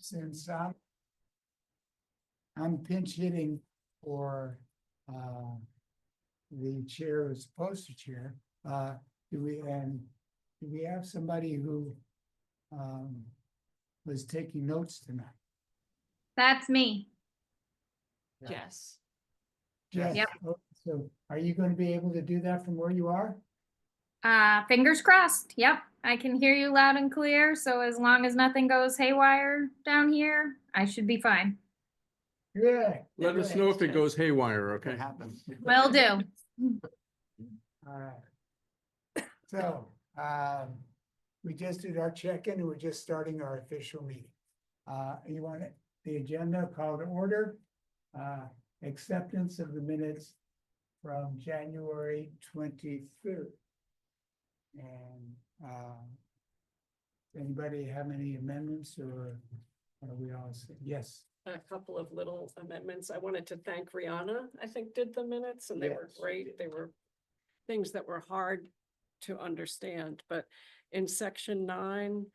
since I'm pinch hitting for the chair who's supposed to chair, do we have somebody who was taking notes tonight? That's me. Yes. Yes. Yep. So are you going to be able to do that from where you are? Fingers crossed. Yep. I can hear you loud and clear. So as long as nothing goes haywire down here, I should be fine. Good. Let us know if it goes haywire, okay? What happens? Will do. All right. So, we just did our check-in and we're just starting our official meeting. You want the agenda called to order, acceptance of the minutes from January 23rd. And, anybody have any amendments or are we all set? Yes, A couple of little amendments. I wanted to thank Rihanna, I think did the minutes and they were Yes. great. They were things that were hard to understand, but in section 9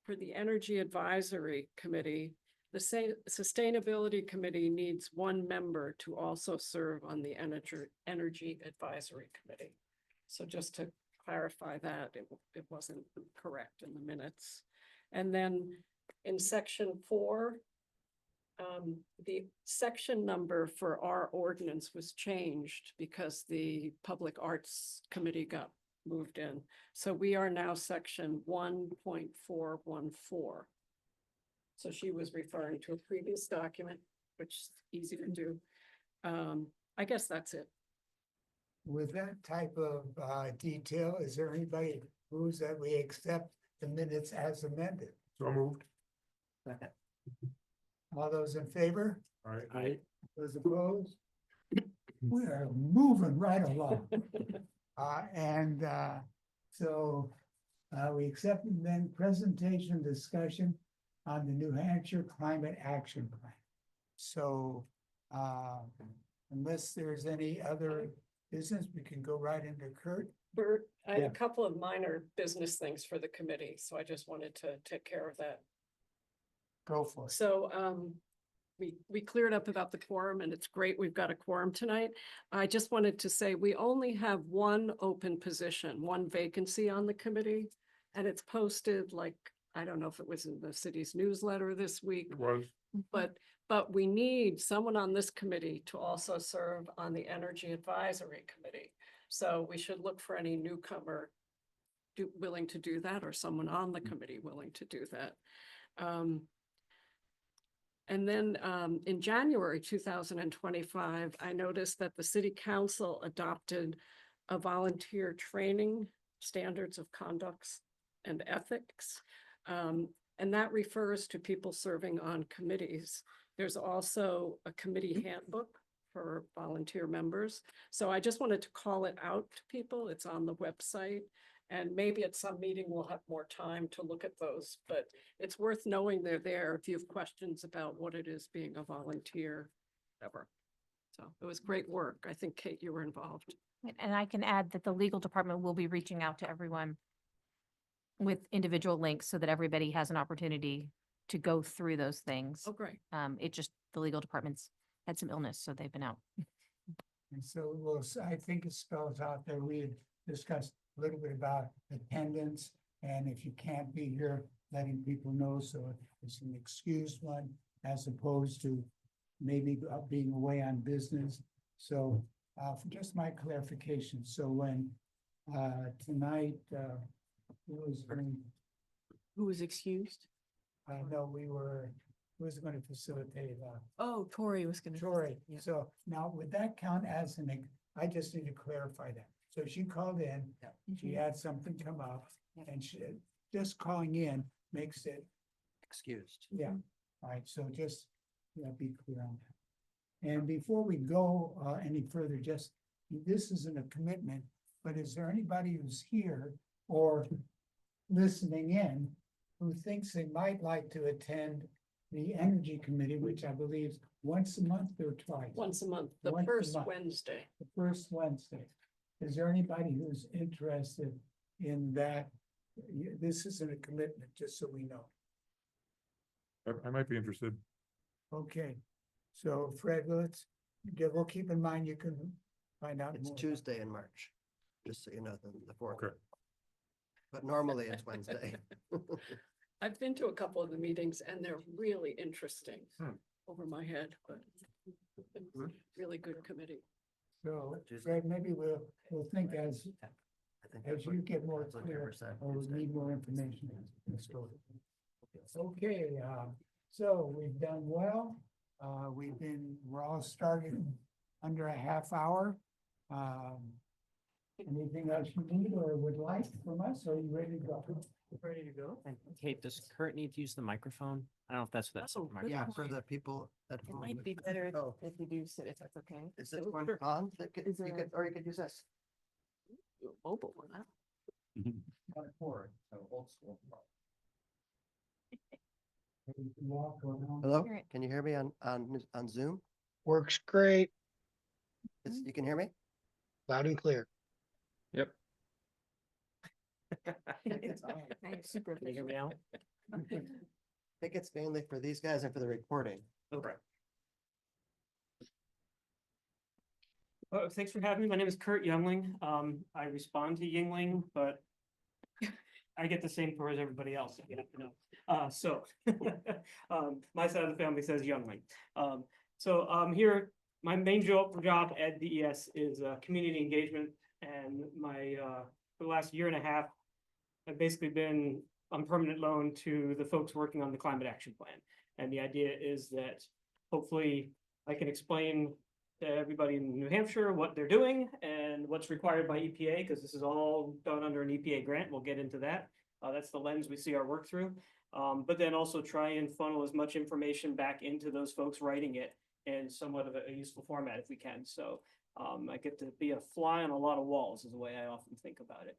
for the Energy Advisory Committee, the Sustainability Committee needs one member to also serve on the Energy Advisory Committee. So just to clarify that, it wasn't correct in the minutes. And then in section 4, the section number for our ordinance was changed because the Public Arts Committee got moved in. So we are now section 1.414. So she was referring to a previous document, which is easy to do. I guess that's it. with that type of detail, is there anybody who moves that we accept the minutes as amended? So moved. All those in favor? All right. Those opposed? We are moving right along. So we accept then presentation discussion on the New Hampshire Climate Action Plan. So unless there's any other business, we can go right into Kurt. Bert, I had Yeah. a couple of minor business things for the committee, so I just wanted to take care of that. Go for it. So, we cleared up about the quorum and it's great. We've got a quorum tonight. I just wanted to say we only have one open position, one vacancy on the committee. And it's posted like, I don't know if it was in the city's newsletter this week, It was. but we need someone on this committee to also serve on the Energy Advisory Committee. So we should look for any newcomer willing to do that or someone on the committee willing to do that. And then in January 2025, I noticed that the city council adopted a volunteer training standards of conducts and ethics. And that refers to people serving on committees. There's also a committee handbook for volunteer members. So I just wanted to call it out to people. It's on the website. And maybe at some meeting, we'll have more time to look at those, but it's worth knowing they're there if you have questions about what it is being a volunteer, whatever. So it was great work. I think, Kate, you were involved. And I can add that the legal department will be reaching out to everyone with individual links so that everybody has an opportunity to go through those things. Oh, great. It just, the legal department's had some illness, so they've been out. And so I think it spells out there, we had discussed a little bit about attendance. And if you can't be here, letting people know, so it's an excused one as opposed to maybe being away on business. So for just my clarification, so when tonight, Who was excused? who was going to facilitate Oh, Tori was gonna. Tori. Yeah. So now would that count as I just need to clarify that. So she called in, she had something come up and she just calling in makes it, Excused. yeah. All right, so just, be clear on that. And before we go any further, just, this isn't a commitment, but is there anybody who's here or listening in who thinks they might like to attend the Energy Committee, which I believe is once a month or twice? Once a month, the Once a first month. Wednesday. The first Wednesday. Is there anybody who's interested in that? This isn't a commitment, just so we know. I might be interested. Okay, so Fred, we'll keep in mind, you can find out It's more. Tuesday in March, just so you know, the fourth. Okay. But normally it's Wednesday. I've been to a couple of the meetings and they're really interesting Hmm. over my head, but really good committee. So Tuesday. Fred, maybe we'll think as I think as that's you what- get more that's what clear, Jennifer said, or we Tuesday. need more information. let's go. Okay, so we've done well. We're all starting under a half hour. Anything else you need or would like from us? Are you ready to go? Ready to go? And Kate, does Kurt need to use the microphone? I don't know if that's what that's. Oh, good Yeah, for the people that. It might be better Oh, if you do sit, if that's okay. is this one on? That could- Is you there- could, or you could use this. Mobile one, huh? Walk around. Hello, Hear it. can you hear me on Zoom? Works great, You can hear me? loud and clear. Yep. Super Can you hear me now? I think it's mainly for these guys and for the recording. Okay. Thanks for having me. My name is Kurt Youngling. I respond to Yingling, but I get the same for as everybody else, if you have to know. My side of the family says Youngling. Here, my main job at DES is community engagement, and for the last year and a half, I've basically been on permanent loan to the folks working on the climate action plan. And the idea is that hopefully I can explain to everybody in New Hampshire what they're doing and what's required by EPA, because this is all done under an EPA grant. We'll get into that. That's the lens we see our work through. But then also try and funnel as much information back into those folks writing it in somewhat of a useful format if we can. So I get to be a fly on a lot of walls is the way I often think about it.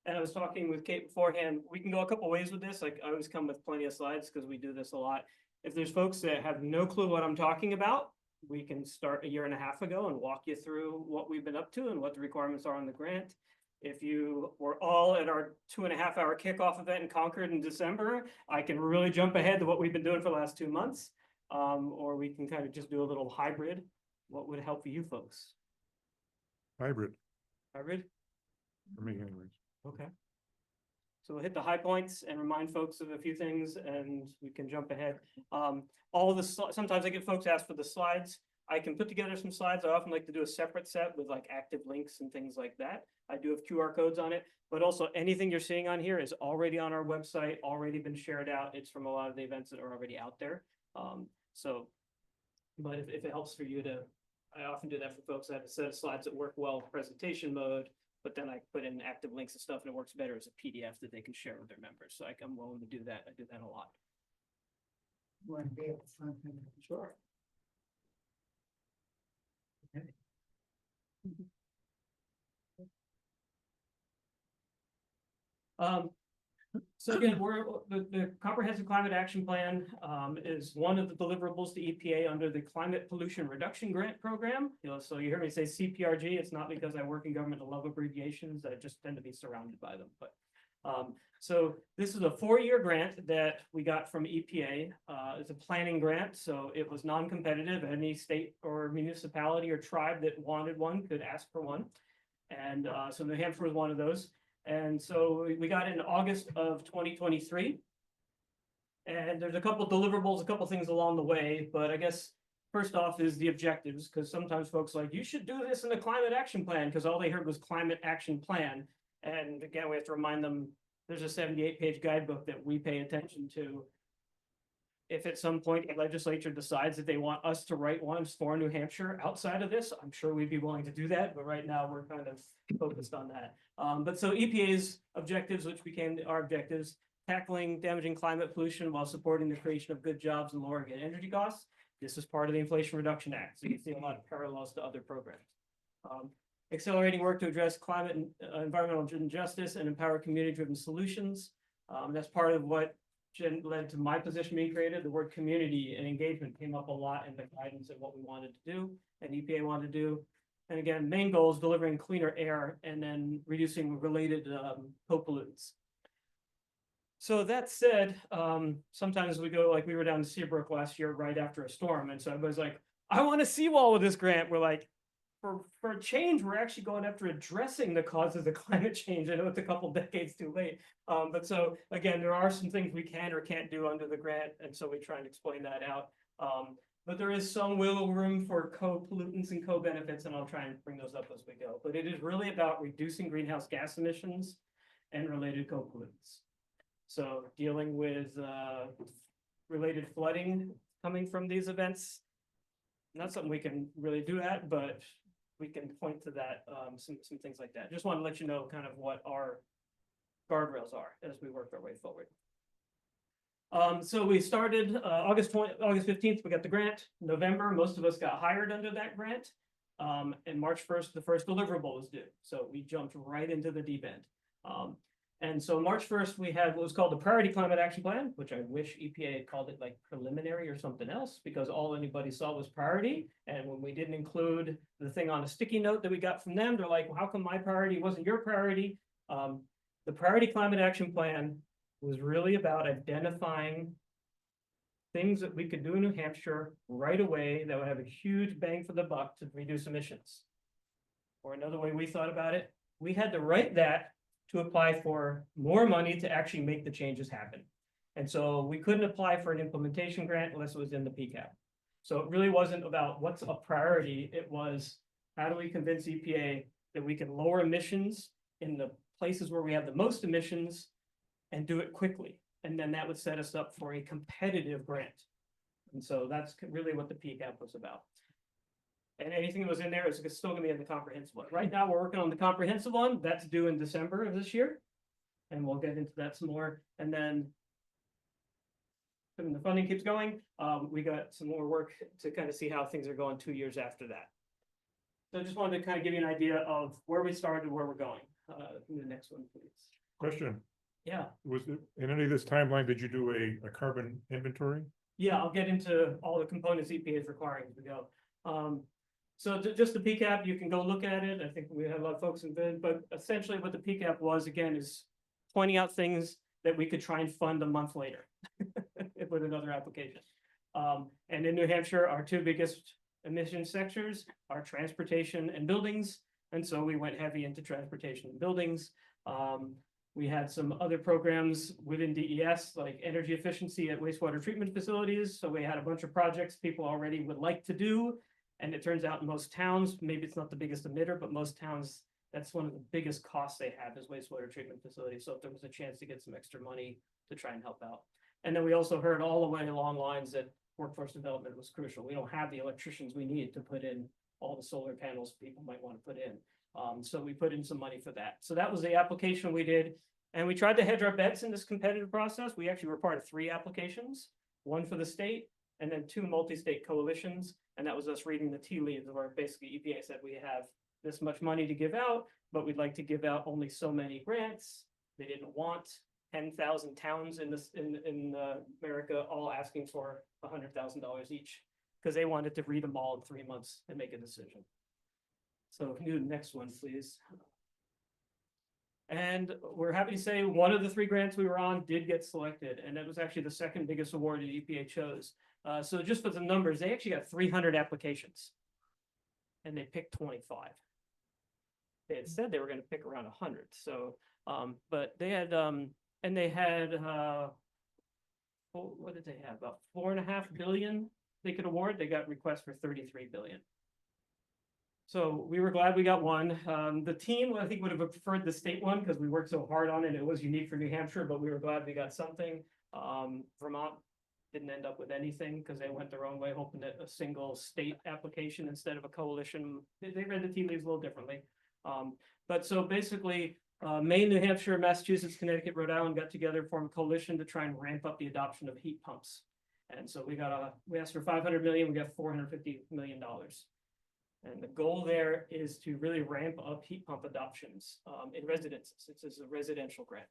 And I was talking with Kate beforehand, we can go a couple ways with this. Like I always come with plenty of slides because we do this a lot. If there's folks that have no clue what I'm talking about, we can start a year and a half ago and walk you through what we've been up to and what the requirements are on the grant. If you were all at our 2.5 hour kickoff event in Concord in December, I can really jump ahead to what we've been doing for the last 2 months. Or we can kind of just do a little hybrid. What would help for you folks? Hybrid Hybrid? for me anyways. Okay. So we'll hit the high points and remind folks of a few things and we can jump ahead. Sometimes I get folks ask for the slides. I can put together some slides. I often like to do a separate set with like active links and things like that. I do have QR codes on it, but also anything you're seeing on here is already on our website, already been shared out. It's from a lot of the events that are already out there. But if it helps for you I often do that for folks. I have a set of slides that work well in presentation mode, but then I put in active links and stuff and it works better as a PDF that they can share with their members. So I'm willing to do that. I do that a lot. You want to be at the front? Sure. So again, the Comprehensive Climate Action Plan is one of the deliverables to EPA under the Climate Pollution Reduction Grant Program. So you hear me say CPRG, it's not because I work in government to love abbreviations, I just tend to be surrounded by them. But so this is a 4-year grant that we got from EPA. It's a planning grant, so it was non-competitive. Any state or municipality or tribe that wanted one could ask for one. And so New Hampshire was one of those. And so we got it in August of 2023. And there's a couple deliverables, a couple things along the way, but I guess first off is the objectives, because sometimes folks are like, you should do this in the climate action plan, because all they heard was climate action plan. And again, we have to remind them, there's a 78-page guidebook that we pay attention to. If at some point the legislature decides that they want us to write one for New Hampshire outside of this, I'm sure we'd be willing to do that, but right now we're kind of focused on that. But so EPA's objectives, which became our objectives, tackling damaging climate pollution while supporting the creation of good jobs and lowering energy costs. This is part of the Inflation Reduction Act, so you can see a lot of parallels to other programs. Accelerating work to address climate and environmental injustice and empower community-driven solutions. That's part of what led to my position being created. The word community and engagement came up a lot in the guidance of what we wanted to do and EPA wanted to do. And again, main goal is delivering cleaner air and then reducing related co-pollutants. So that said, sometimes we go, like, we were down to Seabrook last year right after a storm, and so everybody's like, I want a seawall with this grant. We're like, for a change, we're actually going after addressing the causes of climate change. I know it's a couple decades too late. But so again, there are some things we can or can't do under the grant, and so we try and explain that out. But there is some wiggle room for co-pollutants and co-benefits, and I'll try and bring those up as we go. But it is really about reducing greenhouse gas emissions and related co-pollutants. So dealing with related flooding coming from these events, not something we can really do that, but we can point to that, some things like that. Just want to let you know kind of what our guardrails are as we work our way forward. So we started August 15th, we got the grant. November, most of us got hired under that grant. And March 1st, the first deliverable was due. So we jumped right into the deep end. And so March 1st, we had what was called the Priority Climate Action Plan, which I wish EPA had called it like preliminary or something else, because all anybody saw was priority. And when we didn't include the thing on a sticky note that we got from them, they're like, well, how come my priority wasn't your priority? The Priority Climate Action Plan was really about identifying things that we could do in New Hampshire right away that would have a huge bang for the buck to reduce emissions. Or another way we thought about it, we had to write that to apply for more money to actually make the changes happen. And so we couldn't apply for an implementation grant unless it was in the PCAP. So it really wasn't about what's a priority. It was, how do we convince EPA that we can lower emissions in the places where we have the most emissions and do it quickly? And then that would set us up for a competitive grant. And so that's really what the PCAP was about. And anything that was in there is still gonna be in the comprehensive one. Right now, we're working on the comprehensive one. That's due in December of this year. And we'll get into that some more. And then when the funding keeps going, we got some more work to kind of see how things are going 2 years after that. So I just wanted to kind of give you an idea of where we started, where we're going. The next one, please. Question, Yeah, was it, in any of this timeline, did you do a carbon inventory? yeah, I'll get into all the components EPA is requiring as we go. So just the PCAP, you can go look at it. I think we had a lot of folks in bid, but essentially what the PCAP was, again, is pointing out things that we could try and fund a month later with another application. And in New Hampshire, our two biggest emission sectors are transportation and buildings. And so we went heavy into transportation and buildings. We had some other programs within DES, like energy efficiency at wastewater treatment facilities. So we had a bunch of projects people already would like to do. And it turns out in most towns, maybe it's not the biggest emitter, but most towns, that's one of the biggest costs they have is wastewater treatment facilities. So if there was a chance to get some extra money to try and help out. And then we also heard all the way along lines that workforce development was crucial. We don't have the electricians we need to put in all the solar panels people might want to put in. So we put in some money for that. So that was the application we did. And we tried to hedge our bets in this competitive process. We actually were part of 3 applications, one for the state and then 2 multi-state coalitions. And that was us reading the tea leaves where basically EPA said we have this much money to give out, but we'd like to give out only so many grants. They didn't want 10,000 towns in America all asking for $100,000 each because they wanted to read them all in 3 months and make a decision. So if you do the next one, please. And we're happy to say one of the 3 grants we were on did get selected, and that was actually the second biggest award that EPA chose. So just for the numbers, they actually got 300 applications, and they picked 25. They had said they were going to pick around 100. So, but they had, and they had, what did they have? About $4.5 billion they could award. They got requests for $33 billion. So we were glad we got one. The team, I think, would have preferred the state one because we worked so hard on it. It was unique for New Hampshire, but we were glad we got something. Vermont didn't end up with anything because they went their own way, hoping that a single state application instead of a coalition. They read the tea leaves a little differently. But so basically, Maine, New Hampshire, Massachusetts, Connecticut, Rhode Island got together, formed a coalition to try and ramp up the adoption of heat pumps. And so we asked for $500 million, we got $450 million. And the goal there is to really ramp up heat pump adoptions in residences. It's a residential grant.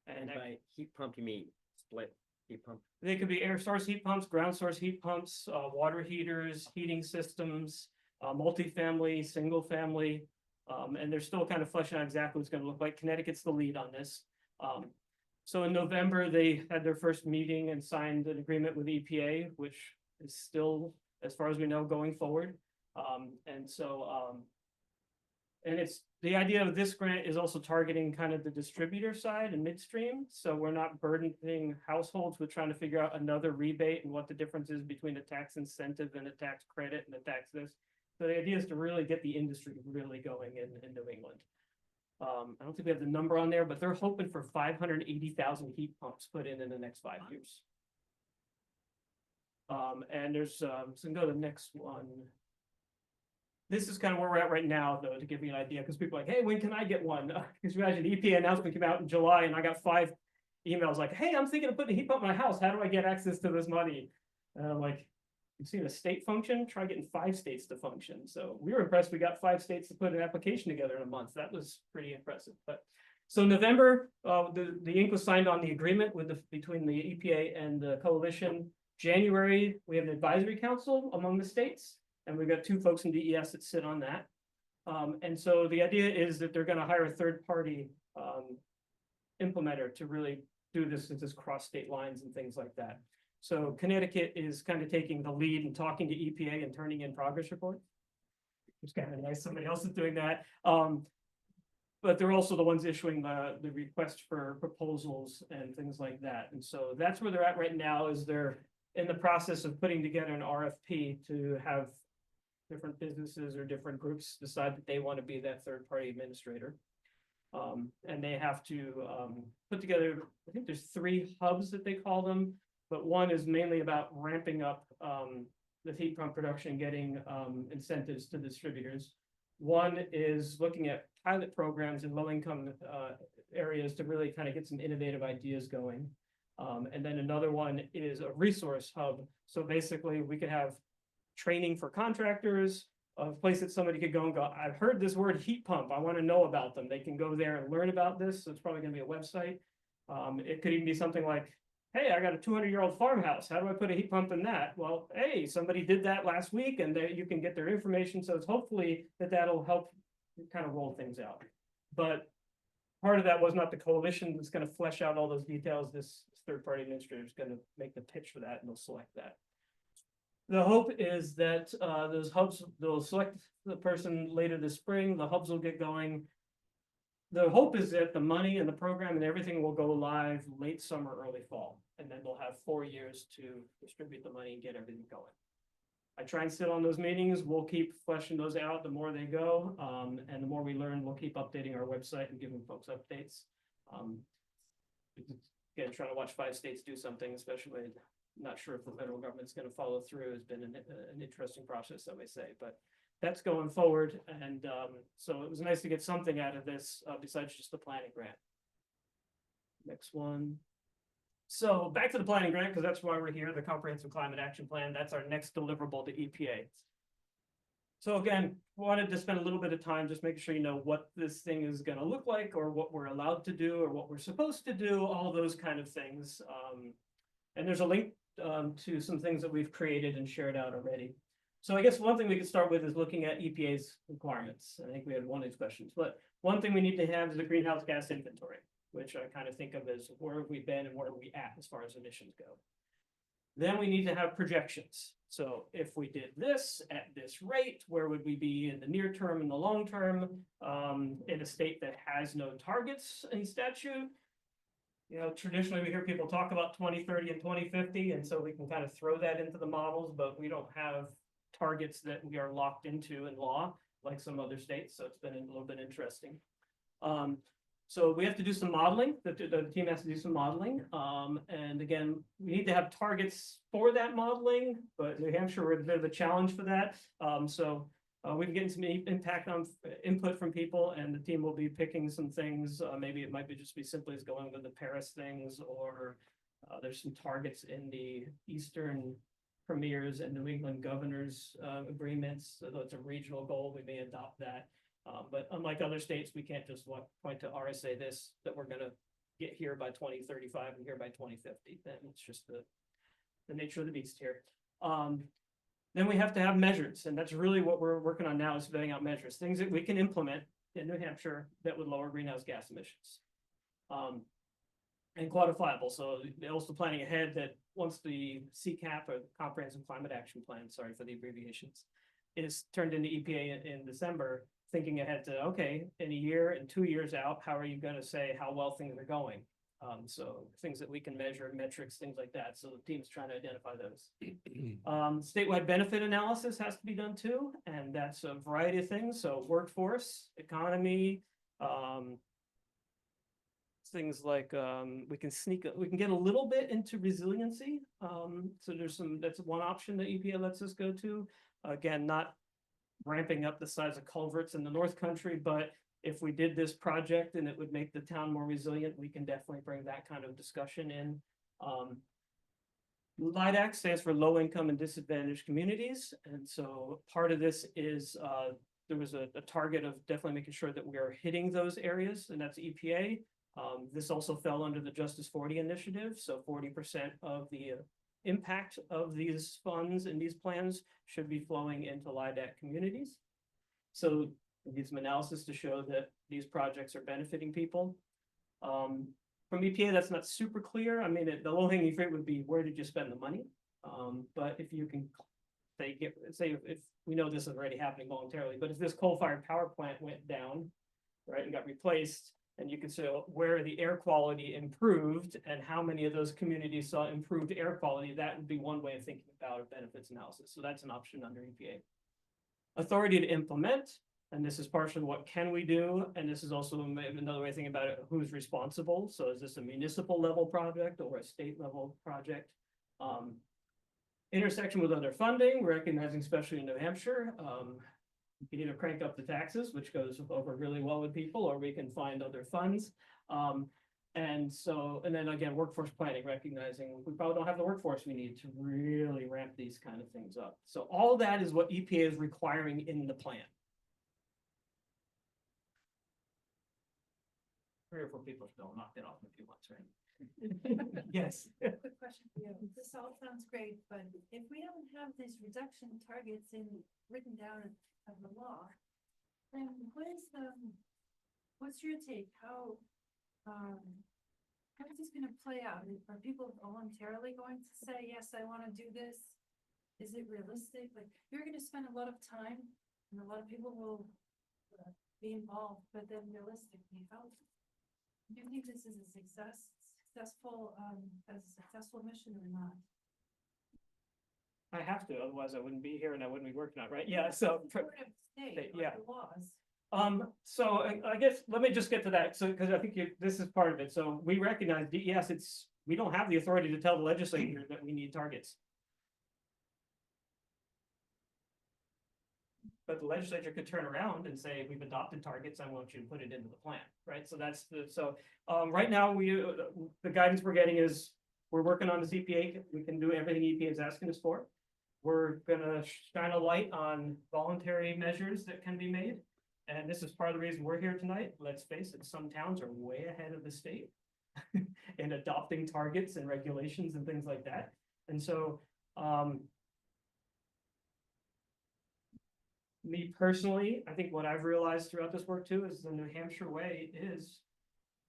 And by heat pump, you mean split heat pump? They could be air source heat pumps, ground source heat pumps, water heaters, heating systems, multifamily, single family. And they're still kind of fleshing out exactly what it's going to look like. Connecticut's the lead on this. So in November, they had their first meeting and signed an agreement with EPA, which is still, as far as we know, going forward. And it's, the idea of this grant is also targeting kind of the distributor side and midstream. So we're not burdening households with trying to figure out another rebate and what the difference is between a tax incentive and a tax credit and a tax this. So the idea is to really get the industry really going in New England. I don't think we have the number on there, but they're hoping for 580,000 heat pumps put in the next 5 years. And there's, so we can go to the next one. This is kind of where we're at right now, though, to give you an idea, because people are like, hey, when can I get one? Because you imagine the EPA announcement came out in July, and I got 5 emails like, hey, I'm thinking of putting a heat pump in my house. How do I get access to this money? And I'm like, you've seen a state function? Try getting 5 states to function. So we were impressed. We got 5 states to put an application together in a month. That was pretty impressive. But so November, the ink was signed on the agreement with between the EPA and the coalition. January, we have an advisory council among the states. And we've got 2 folks in DES that sit on that. And so the idea is that they're going to hire a third-party implementer to really do this cross state lines and things like that. So Connecticut is kind of taking the lead and talking to EPA and turning in progress reports. It's kind of nice somebody else is doing that. But they're also the ones issuing the request for proposals and things like that. And so that's where they're at right now, is they're in the process of putting together an RFP to have different businesses or different groups decide that they want to be that third-party administrator. And they have to put together, I think there's 3 hubs that they call them, but one is mainly about ramping up the heat pump production, getting incentives to distributors. One is looking at pilot programs in low-income areas to really kind of get some innovative ideas going. And then another one is a resource hub. So basically we could have training for contractors, a place that somebody could go and go, I've heard this word heat pump, I want to know about them. They can go there and learn about this. So it's probably going to be a website. It could even be something like, hey, I got a 200-year-old farmhouse. How do I put a heat pump in that? Well, hey, somebody did that last week, and you can get their information. So it's hopefully that'll help kind of roll things out. But part of that was not the coalition that's going to flesh out all those details. This third-party administrator is going to make the pitch for that, and they'll select that. The hope is that those hubs, they'll select the person later this spring. The hubs will get going. The hope is that the money and the program and everything will go live late summer, early fall, and then they'll have 4 years to distribute the money and get everything going. I try and sit on those meetings. We'll keep fleshing those out the more they go, and the more we learn, we'll keep updating our website and giving folks updates. Again, trying to watch 5 states do something, especially not sure if the federal government's going to follow through, has been an interesting process, I may say, but that's going forward. And so it was nice to get something out of this besides just the planning grant. Next one. So back to the planning grant, because that's why we're here, the Comprehensive Climate Action Plan. That's our next deliverable to EPA. So again, wanted to spend a little bit of time just making sure you know what this thing is going to look like, or what we're allowed to do, or what we're supposed to do, all those kind of things. And there's a link to some things that we've created and shared out already. So I guess one thing we could start with is looking at EPA's requirements. I think we had one of these questions, but one thing we need to have is a greenhouse gas inventory, which I kind of think of as where have we been and where are we at as far as emissions go. Then we need to have projections. So if we did this at this rate, where would we be in the near term and the long term, in a state that has no targets in statute? You know, traditionally we hear people talk about 2030 and 2050, and so we can kind of throw that into the models, but we don't have targets that we are locked into in law like some other states. So it's been a little bit interesting. So we have to do some modeling. The team has to do some modeling. And again, we need to have targets for that modeling, but New Hampshire, we're a bit of a challenge for that. We've been getting some impact on input from people, and the team will be picking some things. Maybe it might be just be simply as going with the Paris things, or there's some targets in the Eastern premiers and New England governors agreements. So it's a regional goal, we may adopt that. But unlike other states, we can't just point to RSA this, that we're going to get here by 2035 and here by 2050. Then it's just the nature of the beast here. Then we have to have measures, and that's really what we're working on now, is vetting out measures, things that we can implement in New Hampshire that would lower greenhouse gas emissions. and quantifiable. So they're also planning ahead that once the CCAP or Comprehensive Climate Action Plan, sorry for the abbreviations, is turned into EPA in December, thinking ahead to, okay, in a year and 2 years out, how are you gonna say how well things are going? So things that we can measure, metrics, things like that. So the team's trying to identify those. Statewide benefit analysis has to be done too, and that's a variety of things. So workforce, economy, things like, we can get a little bit into resiliency. So that's one option that EPA lets us go to. Again, not ramping up the size of culverts in the North Country, but if we did this project and it would make the town more resilient, we can definitely bring that kind of discussion in. LIDAC stands for low income and disadvantaged communities. And so part of this is, there was a target of definitely making sure that we are hitting those areas, and that's EPA. This also fell under the Justice 40 initiative. So 40% of the impact of these funds and these plans should be flowing into LIDAC communities. So we did some analysis to show that these projects are benefiting people. From EPA, that's not super clear. I mean, the low hanging fruit would be, where did you spend the money? But if you can say if we know this is already happening voluntarily, but if this coal-fired power plant went down, right, and got replaced, and you could say where the air quality improved and how many of those communities saw improved air quality, that would be one way of thinking about a benefits analysis. So that's an option under EPA. Authority to implement, and this is partially what can we do, and this is also another way of thinking about it, who's responsible. So is this a municipal level project or a state level project? Intersection with other funding, recognizing especially in New Hampshire, we can either crank up the taxes, which goes over really well with people, or we can find other funds. And then again, workforce planning, recognizing we probably don't have the workforce we need to really ramp these kind of things up. So all that is what EPA is requiring in the plan. 3 or 4 people still knocked it off in a few months, right? Yes. Quick question for you. This all sounds great, but if we don't have these reduction targets written down of the law, then what's your take? How is this gonna play out? Are people voluntarily going to say, yes, I wanna do this? Is it realistic? Like, you're gonna spend a lot of time and a lot of people will be involved, but then realistically, how do you think this is a successful mission or not? I have to, otherwise I wouldn't be here and I wouldn't be working on it, right? Yeah, so. Sort of state, yeah. the laws. So I guess, let me just get to that. So, because I think this is part of it. So we recognize, yes, we don't have the authority to tell the legislature that we need targets. But the legislature could turn around and say, we've adopted targets, I want you to put it into the plan, right? So that's right now, the guidance we're getting is, we're working on this EPA, we can do everything EPA is asking us for. We're gonna shine a light on voluntary measures that can be made. And this is part of the reason we're here tonight. Let's face it, some towns are way ahead of the state in adopting targets and regulations and things like that. And so, me personally, I think what I've realized throughout this work too is the New Hampshire way is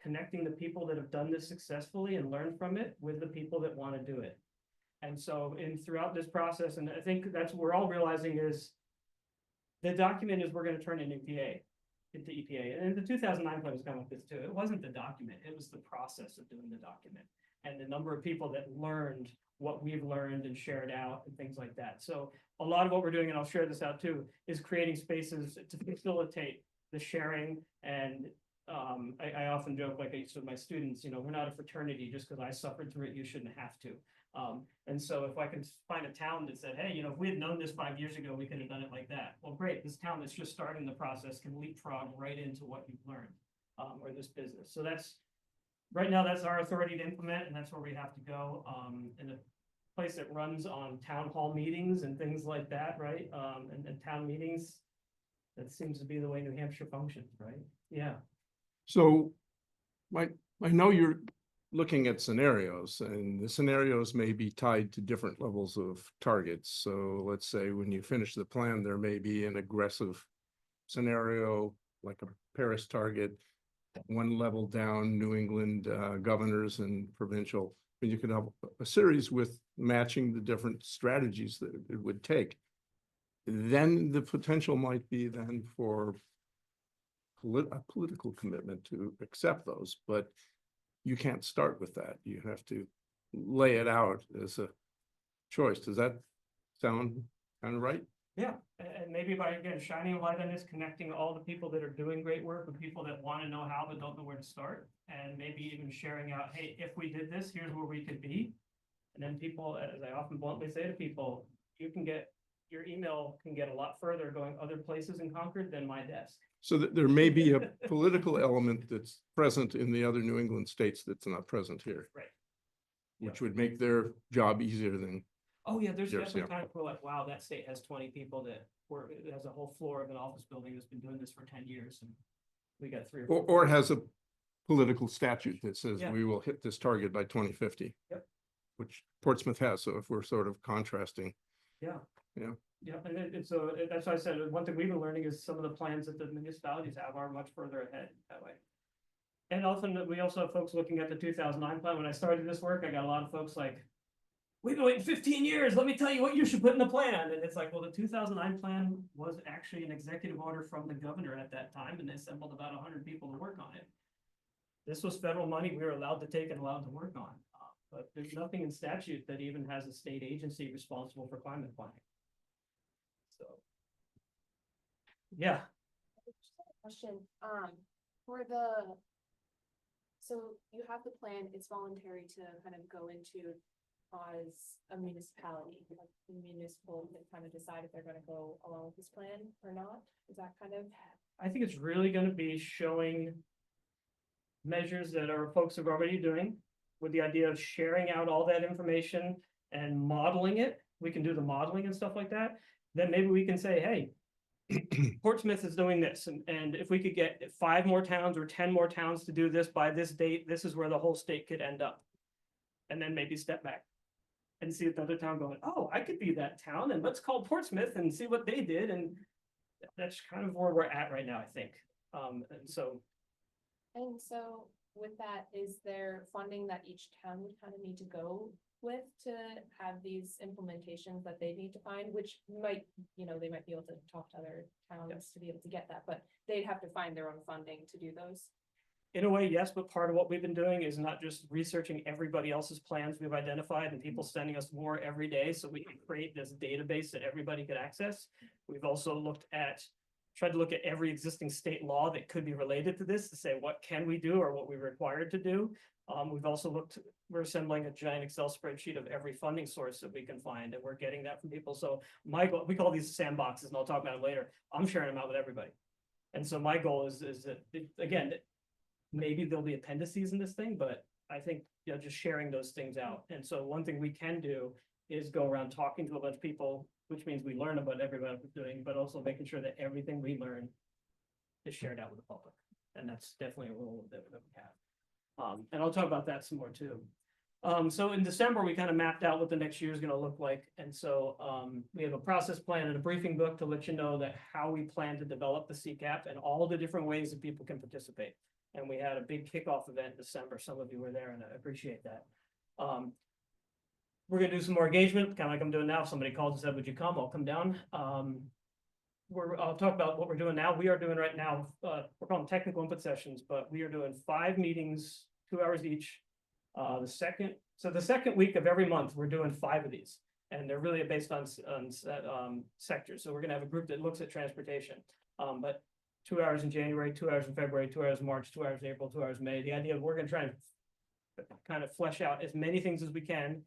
connecting the people that have done this successfully and learn from it with the people that want to do it. And so throughout this process, and I think that's what we're all realizing is the document is we're going to turn into EPA. And the 2009 plan was kind of like this too. It wasn't the document, it was the process of doing the document and the number of people that learned what we've learned and shared out and things like that. So a lot of what we're doing, and I'll share this out too, is creating spaces to facilitate the sharing. And I often joke, like I used to with my students, we're not a fraternity. Just because I suffered through it, you shouldn't have to. And so if I can find a town that said, hey, if we had known this 5 years ago, we could have done it like that. Well, great, this town that's just starting the process can leapfrog right into what you've learned, or this business. So right now, that's our authority to implement, and that's where we have to go. In a place that runs on town hall meetings and things like that, right? And town meetings, that seems to be the way New Hampshire functions, right? Yeah. So I know you're looking at scenarios, and the scenarios may be tied to different levels of targets. So let's say when you finish the plan, there may be an aggressive scenario like a Paris target, one level down, New England governors and provincial. But you could have a series with matching the different strategies that it would take. Then the potential might be then for a political commitment to accept those, but you can't start with that. You have to lay it out as a choice. Does that sound kind of right? Yeah, and maybe by, again, shining a light on this, connecting all the people that are doing great work with people that want to know how but don't know where to start. And maybe even sharing out, hey, if we did this, here's where we could be. And then people, as I often bluntly say to people, your email can get a lot further going other places in Concord than my desk. So that there may be a political element that's present in the other New England states that's not present here. Right. Which would make their job easier than, Oh, yeah, there's Yes, definitely yeah. times where like, wow, that state has 20 people that it has a whole floor of an office building that's been doing this for 10 years and we got 3 or 4. or has a political statute that says Yeah. we will hit this target by 2050. Yep. Which Portsmouth has, so if we're sort of contrasting. Yeah. Yeah. Yeah, and so that's why I said, one thing we've been learning is some of the plans that the municipalities have are much further ahead that way. And often we also have folks looking at the 2009 plan. When I started this work, I got a lot of folks like, we've been waiting 15 years. Let me tell you what you should put in the plan. And it's like, well, the 2009 plan was actually an executive order from the governor at that time, and they assembled about 100 people to work on it. This was federal money we were allowed to take and allowed to work on. But there's nothing in statute that even has a state agency responsible for climate planning. So. Yeah, Just have a question, for the, so you have the plan, it's voluntary to kind of go into as a municipality, like the municipal can kind of decide if they're gonna go along with this plan or not, is that kind of? I think it's really gonna be showing measures that our folks are already doing with the idea of sharing out all that information and modeling it. We can do the modeling and stuff like that. Then maybe we can say, hey, Portsmouth is doing this, and if we could get 5 more towns or 10 more towns to do this by this date, this is where the whole state could end up. And then maybe step back and see another town going, oh, I could be that town, and let's call Portsmouth and see what they did, and that's kind of where we're at right now, I think. And so, And so with that, is there funding that each town would kind of need to go with to have these implementations that they need to find, which might, they might be able to talk to other towns to be able to get that, but they'd have to find their own funding to do those? in a way, yes, but part of what we've been doing is not just researching everybody else's plans we've identified and people sending us more every day, so we can create this database that everybody could access. We've also tried to look at every existing state law that could be related to this to say, what can we do or what we're required to do? We've also we're assembling a giant Excel spreadsheet of every funding source that we can find, and we're getting that from people. So my goal, we call these sandboxes, and I'll talk about them later. I'm sharing them out with everybody. And so my goal is that, again, maybe there'll be appendices in this thing, but I think, just sharing those things out. And so one thing we can do is go around talking to a bunch of people, which means we learn about everybody doing, but also making sure that everything we learn is shared out with the public. And that's definitely a role that we have. And I'll talk about that some more too. So in December, we kind of mapped out what the next year is going to look like. And so we have a process plan and a briefing book to let you know that how we plan to develop the CCAP and all the different ways that people can participate. And we had a big kickoff event in December. Some of you were there, and I appreciate that. We're gonna do some more engagement, kind of like I'm doing now. If somebody calls and said, would you come? I'll come down. I'll talk about what we're doing now. We are doing right now, we're calling them technical input sessions, but we are doing 5 meetings, 2 hours each. The second week of every month, we're doing 5 of these, and they're really based on sectors. So we're gonna have a group that looks at transportation, but 2 hours in January, 2 hours in February, 2 hours in March, 2 hours in April, 2 hours in May. The idea of we're gonna try and kind of flesh out as many things as we can,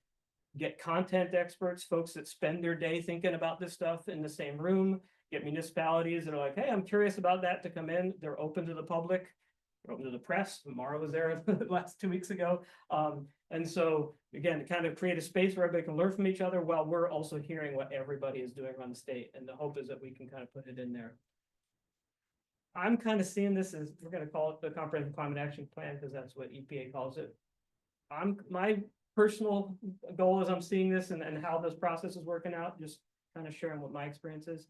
get content experts, folks that spend their day thinking about this stuff in the same room, get municipalities that are like, hey, I'm curious about that, to come in. They're open to the public, they're open to the press. Mara was there the last 2 weeks ago. And so again, to kind of create a space where everybody can learn from each other while we're also hearing what everybody is doing around the state. And the hope is that we can kind of put it in there. I'm kind of seeing this as, we're going to call it the Comprehensive Climate Action Plan, because that's what EPA calls it. My personal goal as I'm seeing this and how this process is working out, just kind of sharing what my experience is.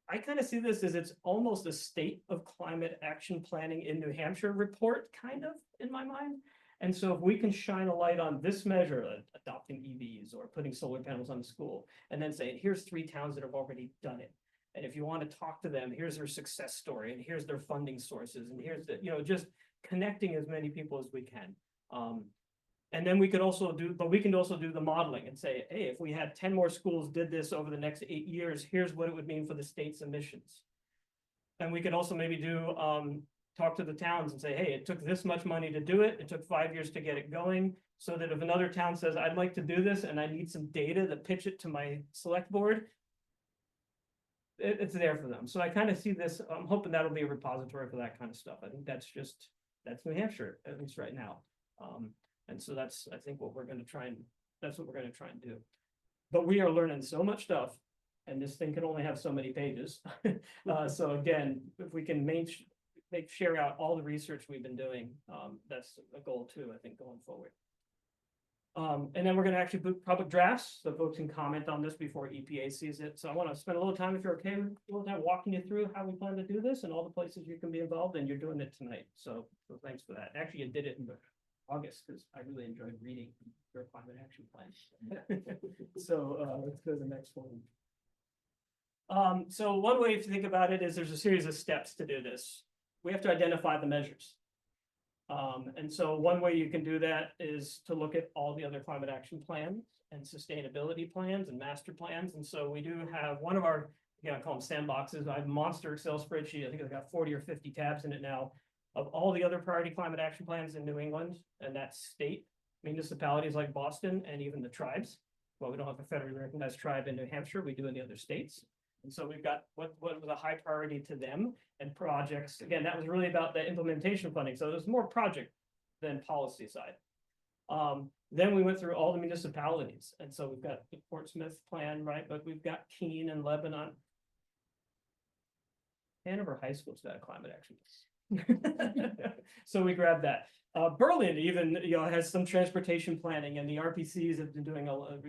I kind of see this as it's almost a state of climate action planning in New Hampshire report, kind of, in my mind. And so if we can shine a light on this measure, adopting EVs or putting solar panels on the school, and then say, here's 3 towns that have already done it. And if you want to talk to them, here's their success story, and here's their funding sources, and here's the, just connecting as many people as we can. And then we can also do the modeling and say, hey, if we had 10 more schools did this over the next 8 years, here's what it would mean for the state's emissions. And we could also maybe do, talk to the towns and say, hey, it took this much money to do it. It took 5 years to get it going. So that if another town says, I'd like to do this and I need some data to pitch it to my select board, it's there for them. So I kind of see this, I'm hoping that'll be a repository for that kind of stuff. I think that's New Hampshire, at least right now. And so that's, I think, what we're going to try and, that's what we're going to try and do. But we are learning so much stuff, and this thing can only have so many pages. So again, if we can share out all the research we've been doing, that's a goal too, I think, going forward. And then we're going to actually put public drafts, so folks can comment on this before EPA sees it. So I want to spend a little time, if you're okay, a little time walking you through how we plan to do this and all the places you can be involved, and you're doing it tonight. So thanks for that. Actually, you did it in August, because I really enjoyed reading your climate action plan. So let's go to the next one. So one way to think about it is there's a series of steps to do this. We have to identify the measures. And so one way you can do that is to look at all the other climate action plans and sustainability plans and master plans. And so we do have one of our, I call them sandboxes. I have a monster Excel spreadsheet. I think I've got 40 or 50 tabs in it now, of all the other priority climate action plans in New England, and that's state municipalities like Boston and even the tribes. Well, we don't have a federally recognized tribe in New Hampshire, we do in the other states. And so we've got what was a high priority to them, and projects. Again, that was really about the implementation funding. So there's more project than policy side. Then we went through all the municipalities. And so we've got the Portsmouth plan, right? But we've got Keene and Lebanon. Hanover High School's got a climate action. So we grabbed that. Berlin even, has some transportation planning, and the RPCs have been doing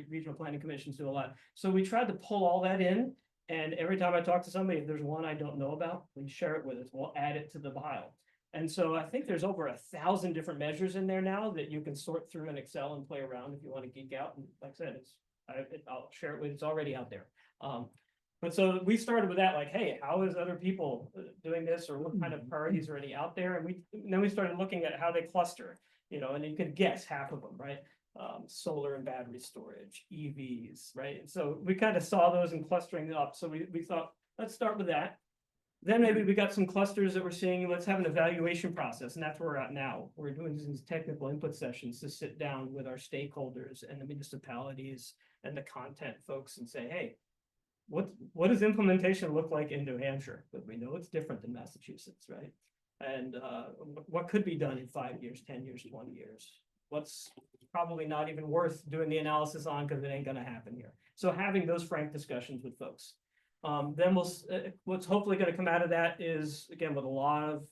regional planning commissions do a lot. So we tried to pull all that in, and every time I talk to somebody, if there's one I don't know about, please share it with us. We'll add it to the pile. And so I think there's over 1,000 different measures in there now that you can sort through in Excel and play around if you want to geek out. And like I said, I'll share it with, it's already out there. But so we started with that, like, hey, how is other people doing this, or what kind of priorities are already out there? And then we started looking at how they cluster, and you could guess half of them, right? Solar and battery storage, EVs, right? And so we kind of saw those and clustering up. So we thought, let's start with that. Then maybe we got some clusters that we're seeing, let's have an evaluation process. And that's where we're at now. We're doing these technical input sessions to sit down with our stakeholders and the municipalities and the content folks and say, hey, what does implementation look like in New Hampshire? But we know it's different than Massachusetts, right? And what could be done in 5 years, 10 years, 20 years? What's probably not even worth doing the analysis on because it ain't gonna happen here. So having those frank discussions with folks. Then what's hopefully gonna come out of that is, again, with a lot of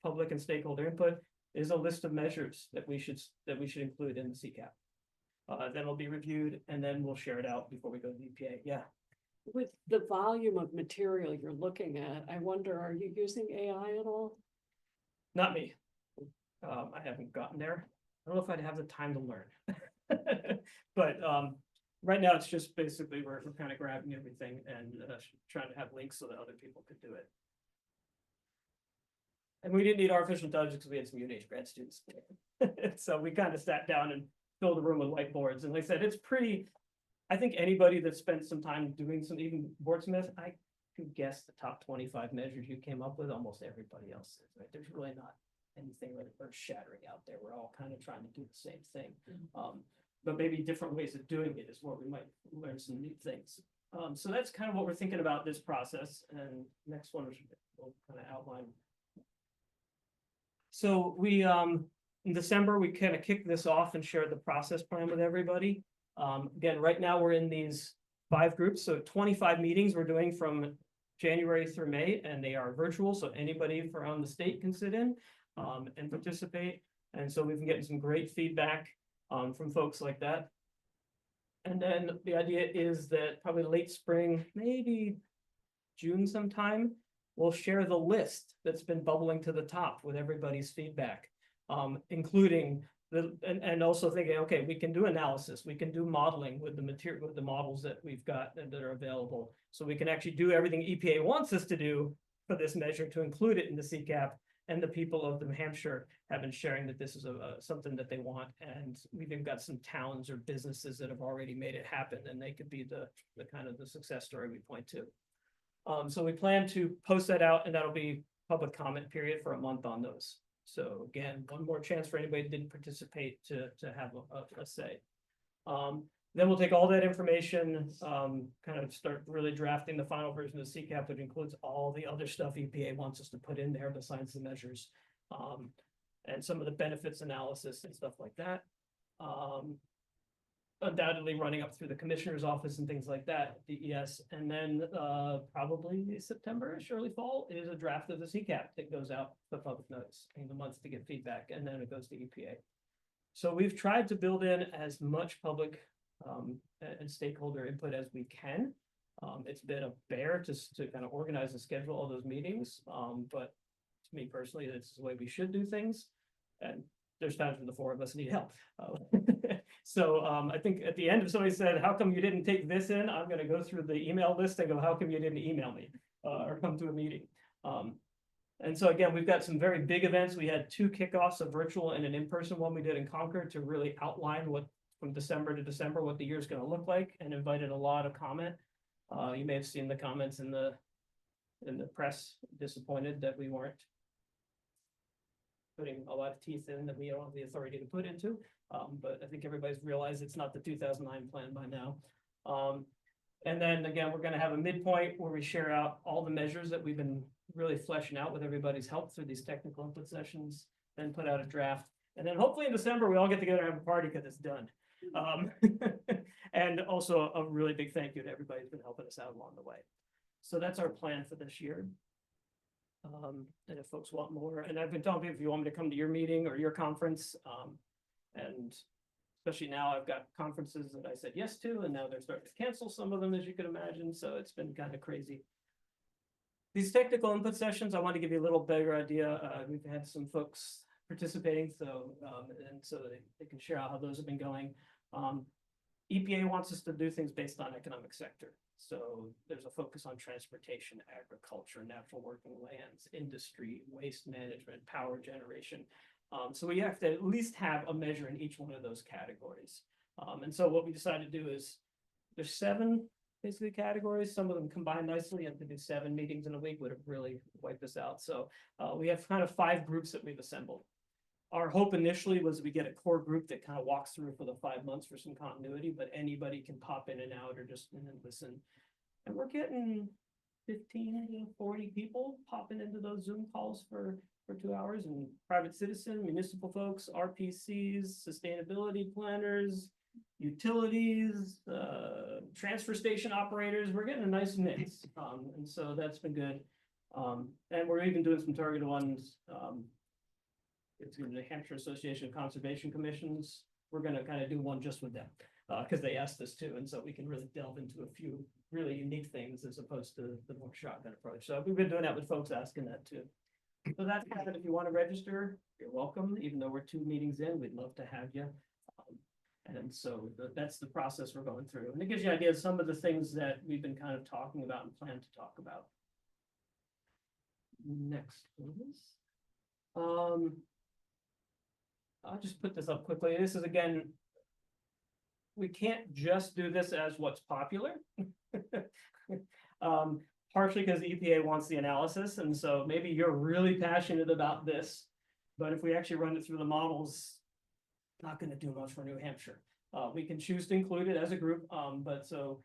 public and stakeholder input, is a list of measures that we should include in the CCAP. Then it'll be reviewed, and then we'll share it out before we go to the EPA. Yeah. With the volume of material you're looking at, I wonder, are you using AI at all? Not me. I haven't gotten there. I don't know if I'd have the time to learn. But right now it's just basically we're kind of grabbing everything and trying to have links so that other people could do it. And we didn't need artificial intelligence because we had some UNH grad students. So we kind of sat down and filled the room with whiteboards. And like I said, it's pretty, I think anybody that spent some time doing some, even Portsmouth, I could guess the top 25 measures you came up with, almost everybody else is, right? There's really not anything really earth shattering out there. We're all kind of trying to do the same thing. But maybe different ways of doing it is where we might learn some new things. So that's kind of what we're thinking about this process. And next one we'll kind of outline. So we, in December, we kind of kicked this off and shared the process plan with everybody. Again, right now we're in these 5 groups. So 25 meetings we're doing from January through May, and they are virtual. So anybody from the state can sit in and participate. And so we've been getting some great feedback from folks like that. And then the idea is that probably late spring, maybe June sometime, we'll share the list that's been bubbling to the top with everybody's feedback. Including and also thinking, okay, we can do analysis, we can do modeling with the material, with the models that we've got that are available. So we can actually do everything EPA wants us to do for this measure to include it in the CCAP. And the people of New Hampshire have been sharing that this is something that they want. And we've even got some towns or businesses that have already made it happen, and they could be the kind of the success story we point to. So we plan to post that out, and that'll be public comment period for a month on those. So again, one more chance for anybody that didn't participate to have a say. Then we'll take all that information, kind of start really drafting the final version of the CCAP, which includes all the other stuff EPA wants us to put in there besides the measures. And some of the benefits analysis and stuff like that. Undoubtedly running up through the commissioner's office and things like that, DES, and then probably September-ish, early fall, is a draft of the CCAP that goes out for public notice in the months to get feedback, and then it goes to EPA. So we've tried to build in as much public and stakeholder input as we can. It's been a bear to kind of organize and schedule all those meetings, but to me personally, this is the way we should do things, and there's times when the four of us need help. So I think at the end, if somebody said, how come you didn't take this in? I'm gonna go through the email list and go, how come you didn't email me or come to a meeting? And so again, we've got some very big events. We had 2 kickoffs, a virtual and an in-person one we did in Concord to really outline what from December to December, what the year's gonna look like, and invited a lot of comment. You may have seen the comments in the press, disappointed that we weren't putting a lot of teeth in that we don't have the authority to put into. But I think everybody's realized it's not the 2009 plan by now. And then again, we're gonna have a midpoint where we share out all the measures that we've been really fleshing out with everybody's help through these technical input sessions, then put out a draft. And then hopefully in December, we all get together and have a party because it's done. And also a really big thank you to everybody who's been helping us out along the way. So that's our plan for this year. And if folks want more, and I've been telling people if you want me to come to your meeting or your conference, and especially now I've got conferences that I said yes to, and now they're starting to cancel some of them, as you can imagine. So it's been kind of crazy. These technical input sessions, I want to give you a little better idea. We've had some folks participating, so and so they can share out how those have been going. EPA wants us to do things based on economic sector. So there's a focus on transportation, agriculture, natural working lands, industry, waste management, power generation. So we have to at least have a measure in each one of those categories. And so what we decided to do is there's 7 basically categories. Some of them combine nicely, and to do 7 meetings in a week would have really wiped us out. So we have kind of 5 groups that we've assembled. Our hope initially was we get a core group that kind of walks through for the 5 months for some continuity, but anybody can pop in and out or just listen. And we're getting 15 to 40 people popping into those Zoom calls for 2 hours, and private citizen, municipal folks, RPCs, sustainability planners, utilities, transfer station operators. We're getting a nice mix. And so that's been good. And we're even doing some targeted ones. It's the New Hampshire Association of Conservation Commissions. We're gonna kind of do one just with them because they asked us to, and so we can really delve into a few really unique things as opposed to the more shotgun approach. So we've been doing that with folks asking that too. So that's kind of, if you want to register, you're welcome. Even though we're 2 meetings in, we'd love to have you. And so that's the process we're going through, and it gives you an idea of some of the things that we've been kind of talking about and plan to talk about. Next, please. I'll just put this up quickly. This is again, we can't just do this as what's popular. Partially because EPA wants the analysis, and so maybe you're really passionate about this, but if we actually run it through the models, not going to do much for New Hampshire. We can choose to include it as a group, but so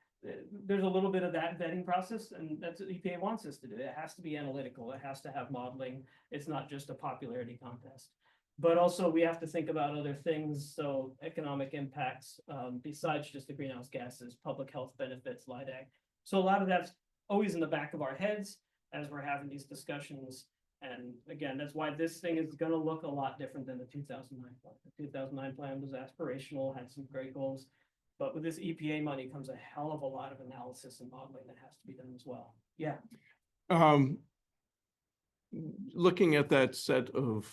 there's a little bit of that vetting process, and that's what EPA wants us to do. It has to be analytical. It has to have modeling. It's not just a popularity contest. But also we have to think about other things, so economic impacts, besides just the greenhouse gases, public health benefits, LIDAC. So a lot of that's always in the back of our heads as we're having these discussions. And again, that's why this thing is gonna look a lot different than the 2009 plan. The 2009 plan was aspirational, had some great goals. But with this EPA money comes a hell of a lot of analysis and modeling that has to be done as well. Yeah. Looking at that set of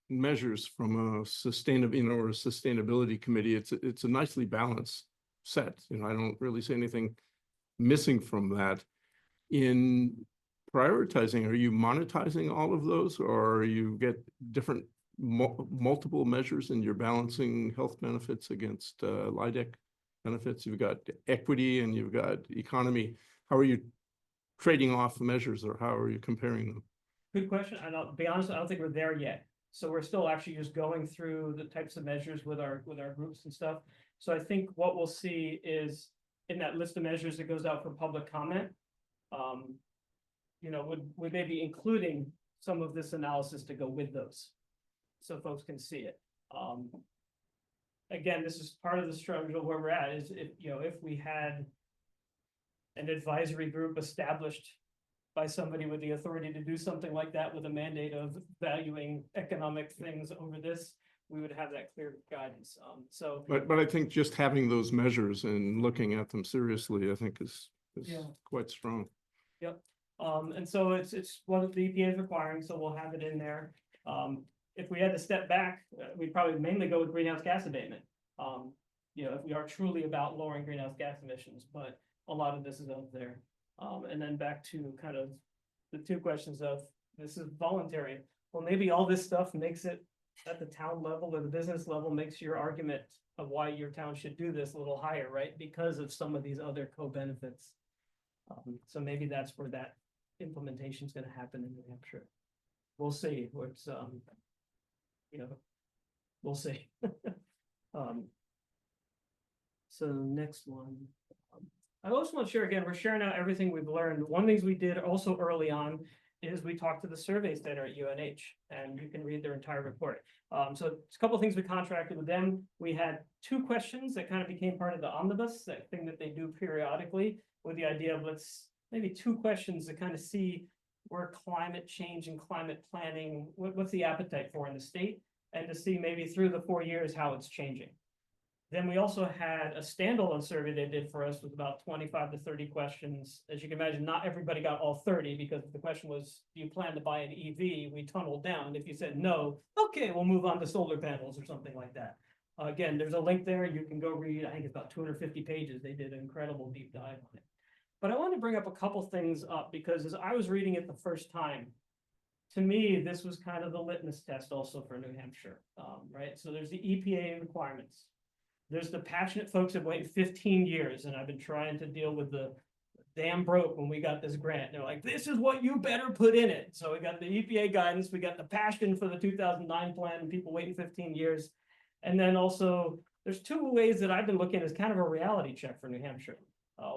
measures from a or a sustainability committee, it's a nicely balanced set. I don't really see anything missing from that. In prioritizing, are you monetizing all of those, or you get different multiple measures and you're balancing health benefits against LIDEC benefits? You've got equity and you've got economy. How are you trading off measures, or how are you comparing them? Good question. I'll be honest, I don't think we're there yet. So we're still actually just going through the types of measures with our groups and stuff. So I think what we'll see is in that list of measures that goes out for public comment, would maybe including some of this analysis to go with those, so folks can see it. Again, this is part of the struggle where we're at, is if we had an advisory group established by somebody with the authority to do something like that with a mandate of valuing economic things over this, we would have that clear guidance. But I think just having those measures and looking at them seriously, I think is Yeah. quite strong. Yep. And so it's what the EPA is requiring, so we'll have it in there. If we had to step back, we'd probably mainly go with greenhouse gas abatement. If we are truly about lowering greenhouse gas emissions, but a lot of this is out there. And then back to kind of the two questions of, this is voluntary. Well, maybe all this stuff makes it at the town level or the business level, makes your argument of why your town should do this a little higher, right? Because of some of these other co-benefits. So maybe that's where that implementation is going to happen in New Hampshire. We'll see. It's we'll see. So next one. I also want to share again, we're sharing out everything we've learned. One of the things we did also early on is we talked to the survey center at UNH, and you can read their entire report. So it's a couple of things we contracted with them. We had 2 questions that kind of became part of the omnibus, that thing that they do periodically, with the idea of maybe 2 questions to kind of see where climate change and climate planning, what's the appetite for in the state, and to see maybe through the 4 years how it's changing. Then we also had a standalone survey they did for us with about 25 to 30 questions. As you can imagine, not everybody got all 30, because the question was, do you plan to buy an EV? We tunneled down. If you said no, okay, we'll move on to solar panels or something like that. Again, there's a link there. You can go read. I think it's about 250 pages. They did an incredible deep dive on it. But I want to bring up a couple things up, because as I was reading it the first time, to me, this was kind of the litmus test also for New Hampshire, right? So there's the EPA requirements. There's the passionate folks that wait 15 years, and I've been trying to deal with the damn broke when we got this grant. They're like, this is what you better put in it. So we got the EPA guidance, we got the passion for the 2009 plan, and people waiting 15 years. And then also, there's 2 ways that I've been looking as kind of a reality check for New Hampshire.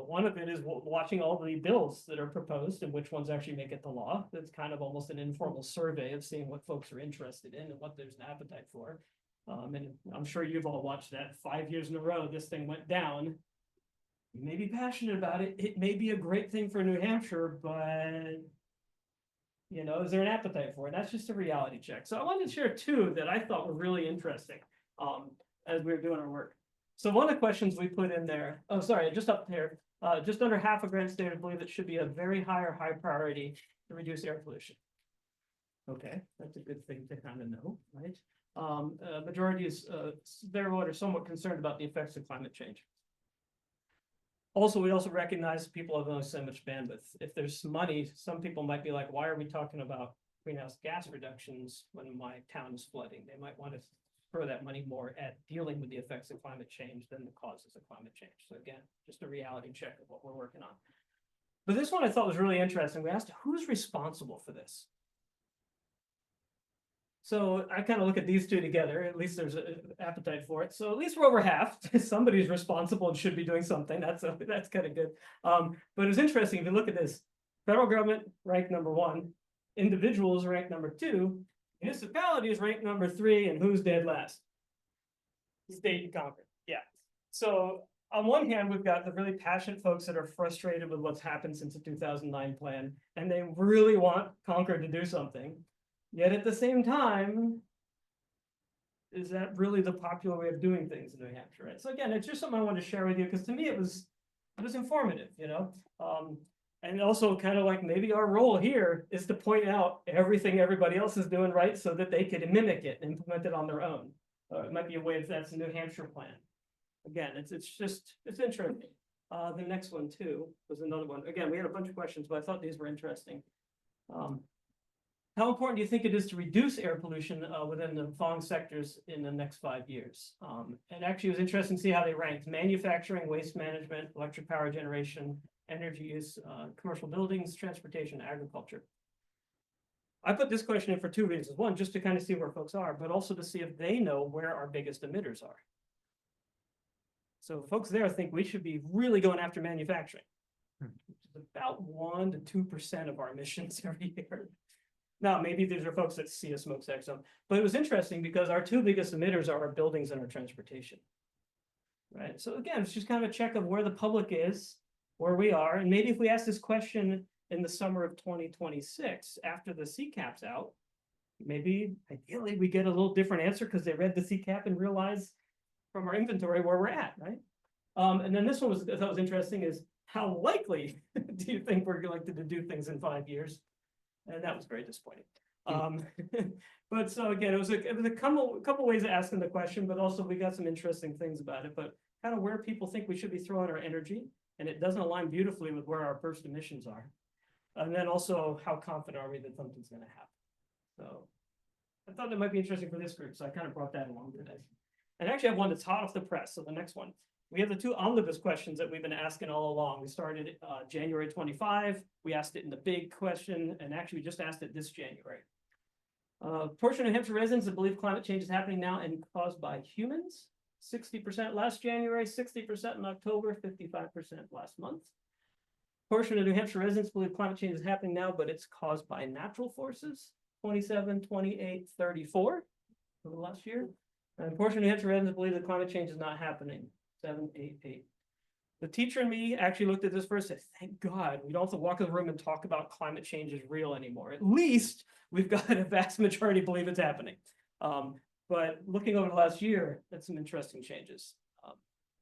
One of it is watching all the bills that are proposed and which ones actually make it to law. That's kind of almost an informal survey of seeing what folks are interested in and what there's an appetite for. And I'm sure you've all watched that 5 years in a row, this thing went down. You may be passionate about it. It may be a great thing for New Hampshire, but is there an appetite for it? That's just a reality check. So I wanted to share 2 that I thought were really interesting as we were doing our work. So one of the questions we put in there, just up there, just under half of grant stated believe it should be a very high priority to reduce air pollution. Okay, that's a good thing to kind of know, right? Majority is are somewhat concerned about the effects of climate change. Also, we also recognize people have only so much bandwidth. If there's money, some people might be like, why are we talking about greenhouse gas reductions when my town is flooding? They might want to throw that money more at dealing with the effects of climate change than the causes of climate change. So again, just a reality check of what we're working on. But this one I thought was really interesting. We asked, who's responsible for this? So I kind of look at these 2 together. At least there's an appetite for it. So at least we're over half. Somebody's responsible and should be doing something. That's kind of good. But it's interesting if you look at this. Federal government ranked number 1, individuals ranked number 2, municipalities ranked number 3, and who's dead last? State and Concord. Yeah. So on one hand, we've got the really passionate folks that are frustrated with what's happened since the 2009 plan, and they really want Concord to do something. Yet at the same time, is that really the popular way of doing things in New Hampshire? Right? So again, it's just something I wanted to share with you, because to me it was informative, you know? And also kind of like maybe our role here is to point out everything everybody else is doing right so that they could mimic it and implement it on their own. It might be a way if that's a New Hampshire plan. Again, it's interesting. The next one too was another one. Again, we had a bunch of questions, but I thought these were interesting. How important do you think it is to reduce air pollution within the following sectors in the next 5 years? And actually, it was interesting to see how they ranked: manufacturing, waste management, electric power generation, energy use, commercial buildings, transportation, agriculture. I put this question in for 2 reasons. One, just to kind of see where folks are, but also to see if they know where our biggest emitters are. So folks there think we should be really going after manufacturing, which is about 1 to 2% of our emissions every year. Now, maybe these are folks that see a smokestack zone, but it was interesting because our 2 biggest emitters are our buildings and our transportation. Right, so again, it's just kind of a check of where the public is, where we are, and maybe if we ask this question in the summer of 2026, after the CCAP's out, maybe ideally we get a little different answer because they read the CCAP and realize from our inventory where we're at, right? And then this one I thought was interesting is how likely do you think we're likely to do things in 5 years? And that was very disappointing. But so again, it was a couple ways of asking the question, but also we got some interesting things about it, but kind of where people think we should be throwing our energy, and it doesn't align beautifully with where our first emissions are. And then also how confident are we that something's gonna happen? So I thought that might be interesting for this group, so I kind of brought that along today. And actually I have one that's hot off the press, so the next one. We have the 2 omnibus questions that we've been asking all along. We started January 25. We asked it in the big question, and actually we just asked it this January. Portion of New Hampshire residents that believe climate change is happening now and caused by humans. 60% last January, 60% in October, 55% last month. Portion of New Hampshire residents believe climate change is happening now, but it's caused by natural forces. 27, 28, 34 over the last year. And portion of New Hampshire residents believe that climate change is not happening. 7, 8, 8. The teacher and me actually looked at this first and said, thank God we don't have to walk in the room and talk about climate change is real anymore. At least we've got a vast majority believe it's happening. But looking over the last year, that's some interesting changes.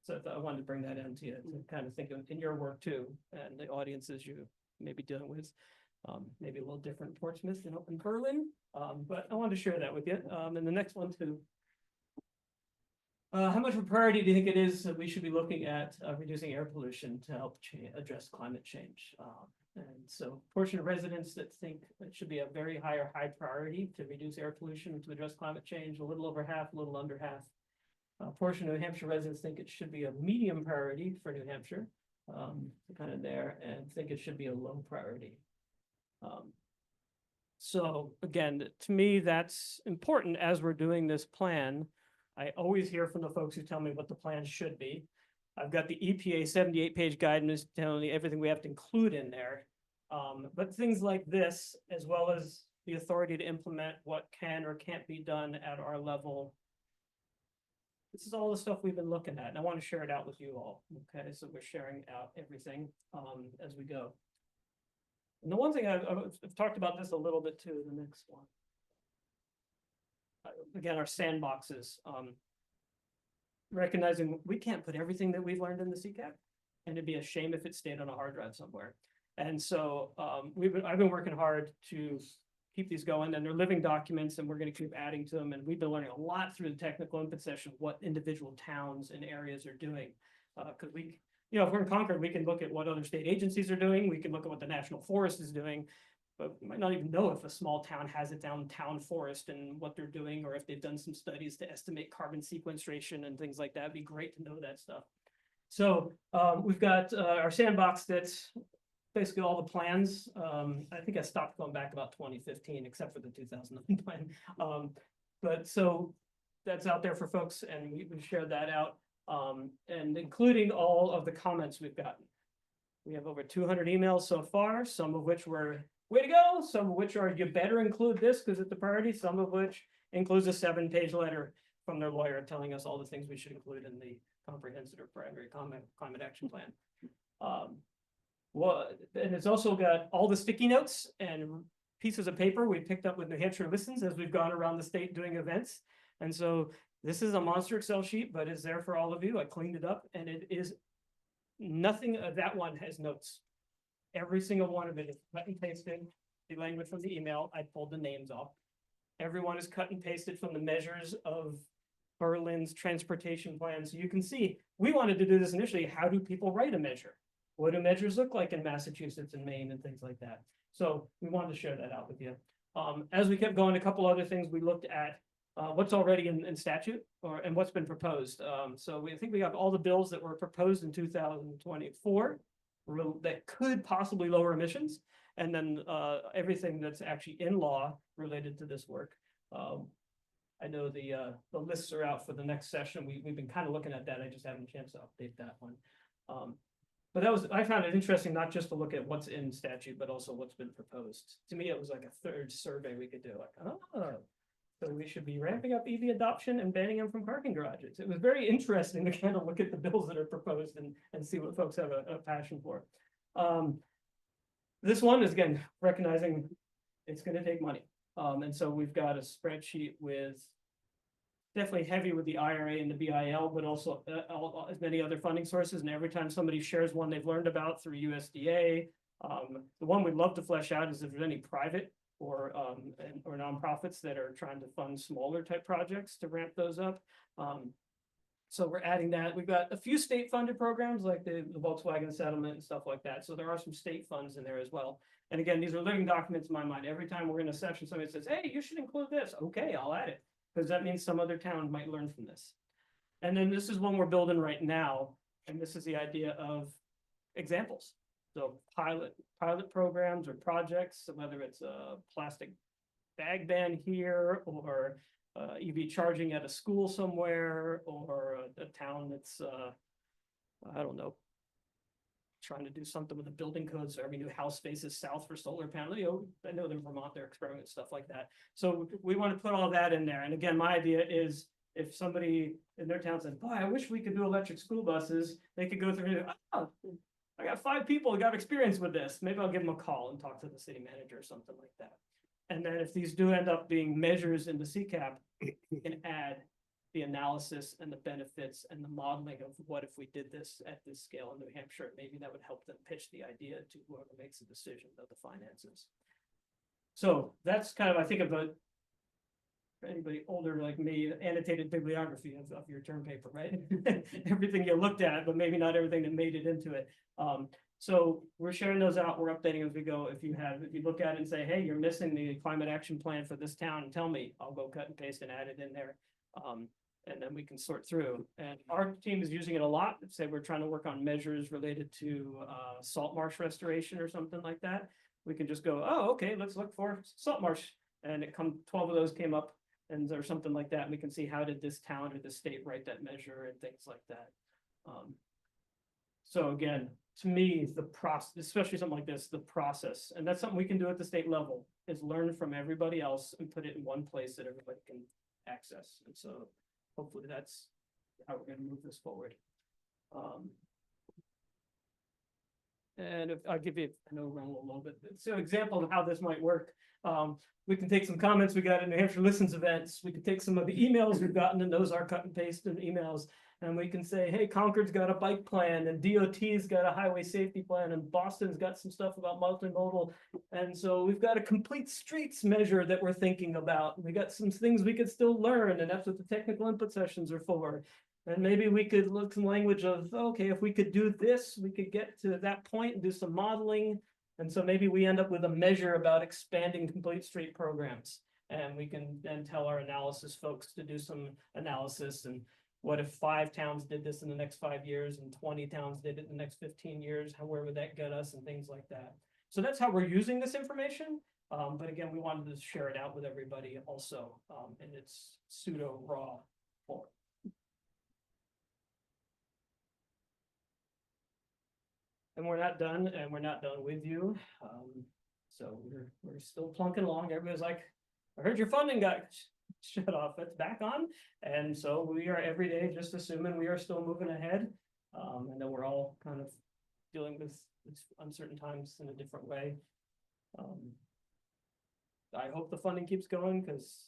So I wanted to bring that in to you to kind of think of in your work too, and the audiences you may be dealing with. Maybe a little different in Portsmouth than up in Berlin, but I wanted to share that with you. And the next one too. How much of a priority do you think it is that we should be looking at reducing air pollution to help address climate change? And so portion of residents that think it should be a very high priority to reduce air pollution to address climate change, a little over half, a little under half. Portion of New Hampshire residents think it should be a medium priority for New Hampshire, kind of there, and think it should be a low priority. So again, to me, that's important as we're doing this plan. I always hear from the folks who tell me what the plan should be. I've got the EPA 78-page guidance telling me everything we have to include in there. But things like this, as well as the authority to implement what can or can't be done at our level. This is all the stuff we've been looking at, and I want to share it out with you all. Okay, so we're sharing out everything as we go. And the one thing I've talked about this a little bit too, the next one. Again, our sandboxes, recognizing we can't put everything that we've learned in the CCAP, and it'd be a shame if it stayed on a hard drive somewhere. And so I've been working hard to keep these going, and they're living documents, and we're going to keep adding to them. And we've been learning a lot through the technical input session what individual towns and areas are doing, because we, you know, if we're in Concord, we can look at what other state agencies are doing. We can look at what the National Forest is doing. But we might not even know if a small town has its own town forest and what they're doing, or if they've done some studies to estimate carbon sequestration and things like that. It'd be great to know that stuff. So we've got our sandbox that's basically all the plans. I think I stopped going back about 2015, except for the 2009 plan. But so that's out there for folks, and we shared that out, and including all of the comments we've gotten. We have over 200 emails so far, some of which were way to go, some of which are you better include this because it's a priority, some of which includes a 7-page letter from their lawyer telling us all the things we should include in the comprehensive or primary climate action plan. Well, and it's also got all the sticky notes and pieces of paper we picked up with New Hampshire Listens as we've gone around the state doing events. And so this is a monster Excel sheet, but it's there for all of you. I cleaned it up and it is, nothing of that one has notes. Every single one of it is cut and pasted, the language from the email, I pulled the names off. Everyone is cut and pasted from the measures of Berlin's transportation plan. So you can see, we wanted to do this initially, how do people write a measure? What do measures look like in Massachusetts and Maine and things like that? So we wanted to share that out with you. As we kept going, a couple other things we looked at, what's already in statute and what's been proposed. So we think we got all the bills that were proposed in 2024 that could possibly lower emissions. And then everything that's actually in law related to this work. I know the lists are out for the next session. We've been kind of looking at that. I just haven't had a chance to update that one. But I found it interesting, not just to look at what's in statute, but also what's been proposed. To me, it was like a third survey we could do, like, oh, so we should be ramping up EV adoption and banning them from parking garages. It was very interesting to kind of look at the bills that are proposed and see what folks have a passion for. This one is, again, recognizing it's going to take money. And so we've got a spreadsheet with definitely heavy with the IRA and the BIL, but also as many other funding sources. And every time somebody shares one they've learned about through USDA, the one we'd love to flesh out is if there's any private or nonprofits that are trying to fund smaller type projects to ramp those up. So we're adding that. We've got a few state funded programs like the Volkswagen settlement and stuff like that. So there are some state funds in there as well. And again, these are living documents in my mind. Every time we're in a session, somebody says, hey, you should include this. Okay, I'll add it. Because that means some other town might learn from this. And then this is one we're building right now. And this is the idea of examples. So pilot programs or projects, whether it's a plastic bag ban here or EV charging at a school somewhere or a town that's, I don't know, trying to do something with the building code. So every new house faces south for solar panel. You know, I know in Vermont, they're experimenting stuff like that. So we want to put all that in there. And again, my idea is if somebody in their town says, boy, I wish we could do electric school buses, they could go through and oh, I got 5 people who got experience with this. Maybe I'll give them a call and talk to the city manager or something like that. And then if these do end up being measures in the CCAP, we can add the analysis and the benefits and the modeling of what if we did this at this scale in New Hampshire. Maybe that would help them pitch the idea to whoever makes the decision of the finances. So that's kind of, I think, about anybody older like me, annotated bibliography of your term paper, right? Everything you looked at, but maybe not everything that made it into it. So we're sharing those out. We're updating as we go. If you look at it and say, hey, you're missing the climate action plan for this town, tell me, I'll go cut and paste and add it in there. And then we can sort through. And our team is using it a lot. Say we're trying to work on measures related to salt marsh restoration or something like that. We can just go, oh, okay, let's look for salt marsh. And 12 of those came up and or something like that. And we can see how did this town or the state write that measure and things like that. So again, to me, the process, especially something like this, the process, and that's something we can do at the state level, is learn from everybody else and put it in one place that everybody can access. And so hopefully that's how we're going to move this forward. And if I'll give you, I know we're running a little bit, so example of how this might work. We can take some comments we got in New Hampshire Listens events. We could take some of the emails we've gotten, and those are cut and paste in emails. And we can say, hey, Concord's got a bike plan and DOT's got a highway safety plan and Boston's got some stuff about multimodal. And so we've got a complete streets measure that we're thinking about. We got some things we could still learn, and that's what the technical input sessions are for. And maybe we could look some language of, okay, if we could do this, we could get to that point and do some modeling. And so maybe we end up with a measure about expanding complete street programs. And we can then tell our analysis folks to do some analysis. And what if 5 towns did this in the next 5 years and 20 towns did it in the next 15 years? Where would that get us and things like that? So that's how we're using this information. But again, we wanted to share it out with everybody also in its pseudo raw form. And we're not done, and we're not done with you. So we're still plunking along. Everybody's like, I heard your funding got shut off. It's back on. And so we are every day just assuming we are still moving ahead. And then we're all kind of dealing with uncertain times in a different way. I hope the funding keeps going because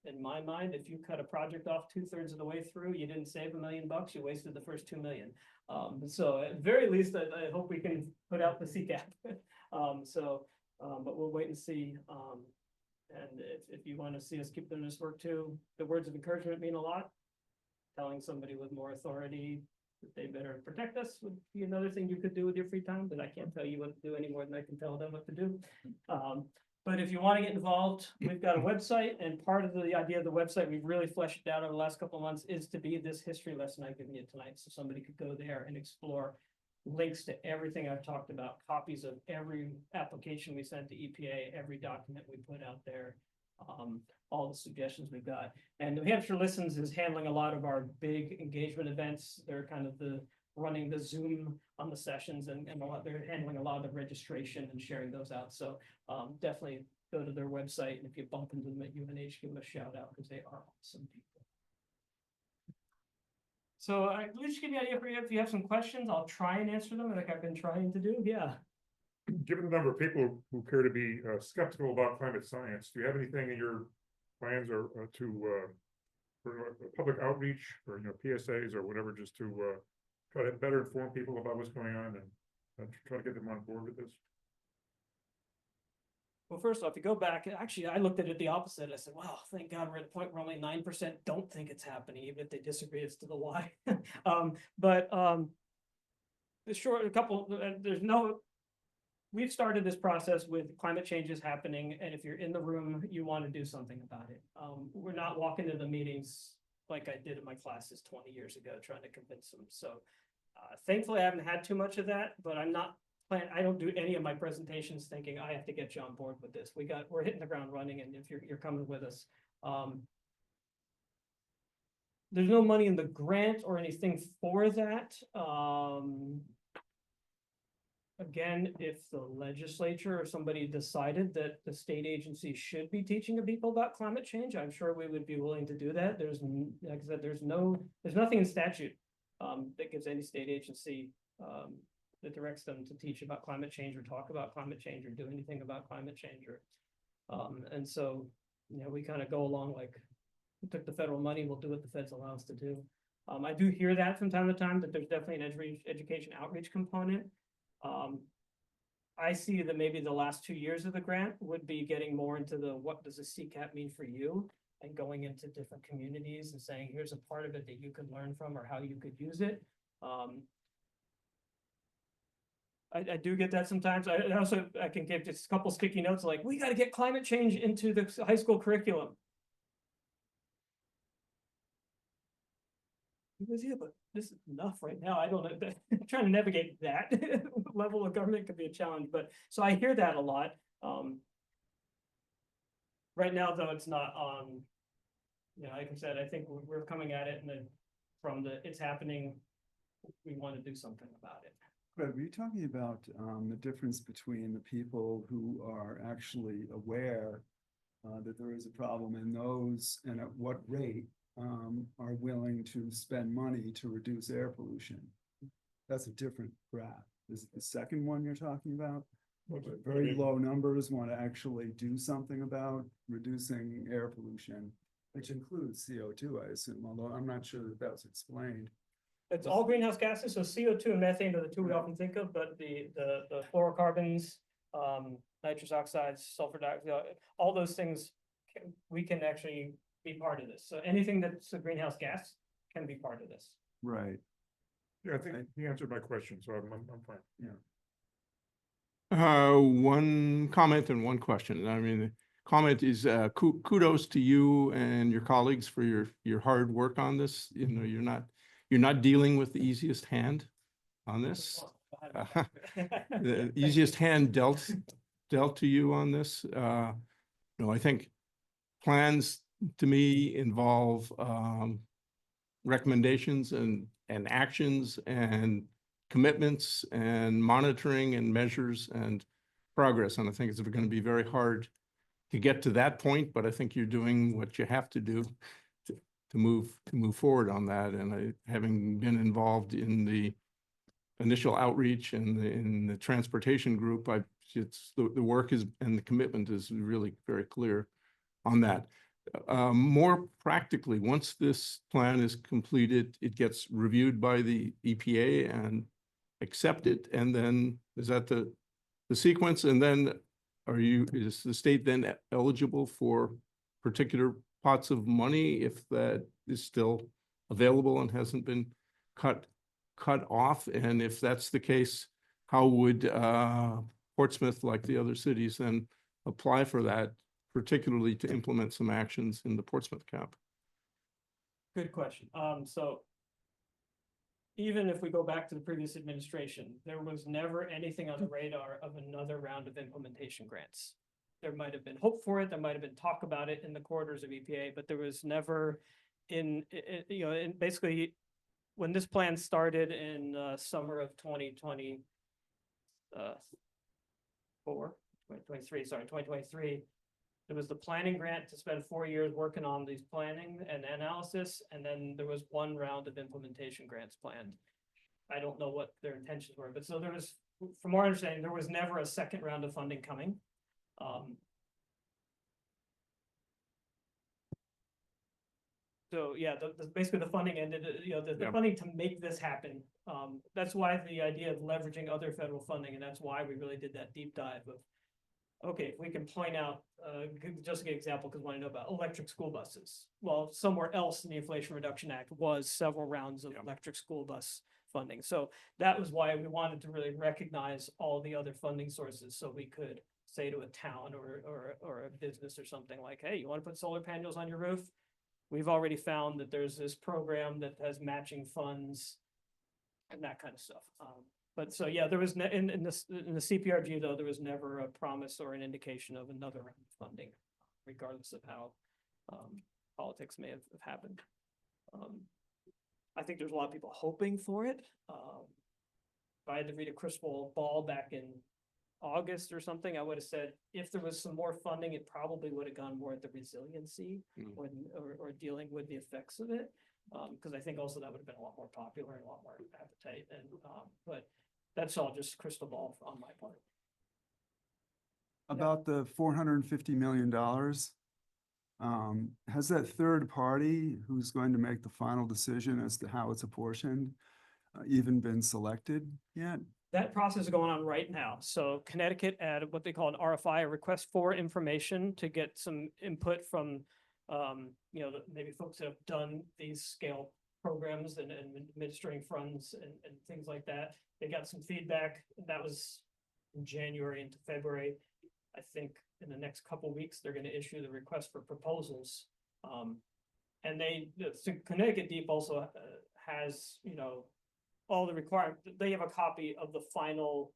in my mind, if you cut a project off 2/3 of the way through, you didn't save $1 million, you wasted the first 2 million. So at very least, I hope we can put out the CCAP. But we'll wait and see. And if you want to see us keep doing this work too, the words of encouragement mean a lot. Telling somebody with more authority that they better protect us would be another thing you could do with your free time, but I can't tell you what to do any more than I can tell them what to do. But if you want to get involved, we've got a website, and part of the idea of the website, we've really fleshed it out over the last couple of months, is to be this history lesson I've given you tonight. So somebody could go there and explore links to everything I've talked about, copies of every application we sent to EPA, every document we put out there, all the suggestions we've got. And New Hampshire Listens is handling a lot of our big engagement events. They're kind of running the Zoom on the sessions, and they're handling a lot of the registration and sharing those out. So definitely go to their website, and if you bump into them at UNH, give them a shout out, because they are awesome people. So let me just give you an idea for you. If you have some questions, I'll try and answer them like I've been trying to do. Yeah. Given the number of people who appear to be skeptical about climate science, do you have anything in your plans or for public outreach or, PSAs or whatever, just to try to better inform people about what's going on and try to get them on board with this? Well, first off, if you go back, actually, I looked at it the opposite. I said, wow, thank God we're at the point where only 9% don't think it's happening, even if they disagree as to the why. We've started this process with climate change is happening, and if you're in the room, you want to do something about it. We're not walking to the meetings like I did in my classes 20 years ago, trying to convince them. So thankfully, I haven't had too much of that, but I don't do any of my presentations thinking I have to get you on board with this. We're hitting the ground running, and if you're coming with us, there's no money in the grant or anything for that. Again, if the legislature or somebody decided that the state agency should be teaching people about climate change, I'm sure we would be willing to do that. Like I said, there's nothing in statute that gives any state agency that directs them to teach about climate change or talk about climate change or do anything about climate change. And so, we kind of go along like, we took the federal money, we'll do what the feds allow us to do. I do hear that from time to time, that there's definitely an education outreach component. I see that maybe the last 2 years of the grant would be getting more into what does a CCAP mean for you, and going into different communities and saying, here's a part of it that you could learn from or how you could use it. I do get that sometimes. I can give just a couple sticky notes like, we got to get climate change into the high school curriculum. Because, yeah, but this is enough right now. I don't know. Trying to navigate that level of government could be a challenge. But so I hear that a lot. Right now, though, it's not on. Like I said, I think we're coming at it from it's happening. We want to do something about it. But were you talking about the difference between the people who are actually aware that there is a problem and those, and at what rate are willing to spend money to reduce air pollution? That's a different graph. Is it the second one you're talking about? Very low numbers want to actually do something about reducing air pollution, which includes CO2, I assume, although I'm not sure that was explained. It's all greenhouse gases, so CO2 and methane are the two we often think of, but the fluorocarbons, nitrous oxides, sulfur dioxide, all those things, we can actually be part of this. So anything that's a greenhouse gas can be part of this. Right. Yeah, I think he answered my question, so I'm fine. Yeah. One comment and one question. I mean, the comment is kudos to you and your colleagues for your hard work on this. You're not dealing with the easiest hand on this. The easiest hand dealt to you on this. I think plans to me involve recommendations and actions and commitments and monitoring and measures and progress. And I think it's going to be very hard to get to that point, but I think you're doing what you have to do to move forward on that. And having been involved in the initial outreach and in the transportation group, the work is, and the commitment is really very clear on that. more practically, once this plan is completed, it gets reviewed by the EPA and accepted, and then is that the sequence? And then is the state then eligible for particular pots of money if that is still available and hasn't been cut off? And if that's the case, how would Portsmouth, like the other cities, then apply for that, particularly to implement some actions in the Portsmouth cap? Good question. So even if we go back to the previous administration, there was never anything on the radar of another round of implementation grants. There might have been hope for it, there might have been talk about it in the corridors of EPA, but there was never and basically when this plan started in summer of 2023, 2023, there was the planning grant to spend 4 years working on these planning and analysis, and then there was one round of implementation grants planned. I don't know what their intentions were, but so there was, from our understanding, there was never a second round of funding coming. So yeah, basically the funding ended, the funding to make this happen. That's why the idea of leveraging other federal funding, and that's why we really did that deep dive of, okay, if we can point out, just to get an example, because we want to know about electric school buses. Well, somewhere else in the Inflation Reduction Act was several rounds of electric school bus funding. So that was why we wanted to really recognize all the other funding sources, so we could say to a town or a business or something like, hey, you want to put solar panels on your roof? We've already found that there's this program that has matching funds and that kind of stuff. But so, yeah, there was in the CPRG though, there was never a promise or an indication of another round of funding, regardless of how politics may have happened. I think there's a lot of people hoping for it. If I had to read a crystal ball back in August or something, I would have said if there was some more funding, it probably would have gone more at the resiliency or dealing with the effects of it. Because I think also that would have been a lot more popular and a lot more appetite. And but that's all just crystal ball on my part. About the $450 million, has that third party who's going to make the final decision as to how it's apportioned even been selected yet? That process is going on right now. So Connecticut added what they call an RFI, a request for information, to get some input from, maybe folks that have done these scale programs and administering funds and things like that. They got some feedback. That was in January into February. I think in the next couple of weeks, they're going to issue the request for proposals. And Connecticut Deep also has, all the requirements. They have a copy of the final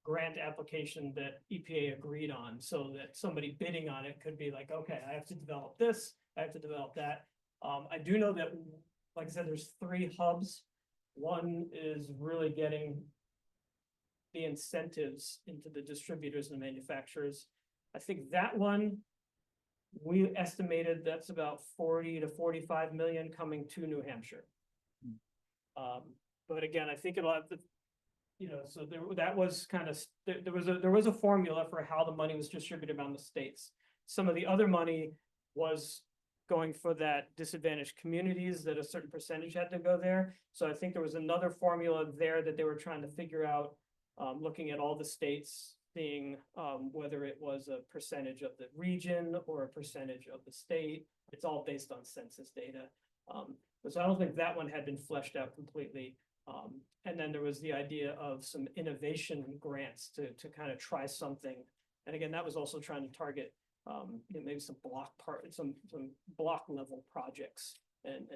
grant application that EPA agreed on, so that somebody bidding on it could be like, okay, I have to develop this, I have to develop that. I do know that, like I said, there's 3 hubs. One is really getting the incentives into the distributors and manufacturers. I think that one, we estimated that's about 40 to 45 million coming to New Hampshire. But again, I think it'll have to, so that was kind of, there was a formula for how the money was distributed around the states. Some of the other money was going for that disadvantaged communities, that a certain percentage had to go there. So I think there was another formula there that they were trying to figure out, looking at all the states, seeing whether it was a percentage of the region or a percentage of the state. It's all based on census data. So I don't think that one had been fleshed out completely. And then there was the idea of some innovation grants to kind of try something. And again, that was also trying to target maybe some block level projects and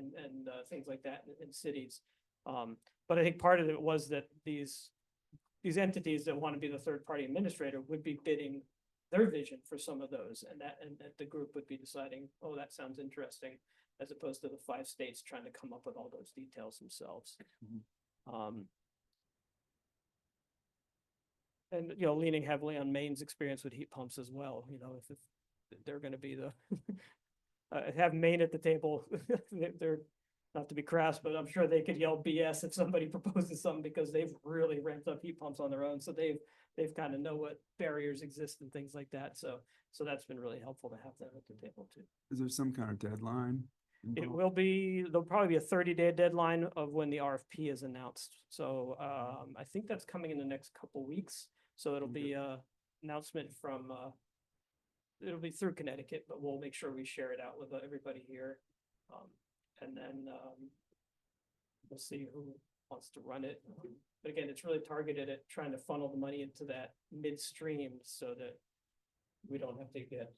things like that in cities. But I think part of it was that these entities that want to be the third party administrator would be bidding their vision for some of those, and that the group would be deciding, oh, that sounds interesting, as opposed to the 5 states trying to come up with all those details themselves. And leaning heavily on Maine's experience with heat pumps as well. If they're going to be the have Maine at the table, they're not to be crass, but I'm sure they could yell BS if somebody proposes something because they've really ramped up heat pumps on their own. So they've kind of know what barriers exist and things like that. So that's been really helpful to have them at the table too. Is there some kind of deadline? It involved? will be, there'll probably be a 30-day deadline of when the RFP is announced. So I think that's coming in the next couple weeks. So it'll be a announcement from it'll be through Connecticut, but we'll make sure we share it out with everybody here. And then we'll see who wants to run it. But again, it's really targeted at trying to funnel the money into that midstream so that we don't have to get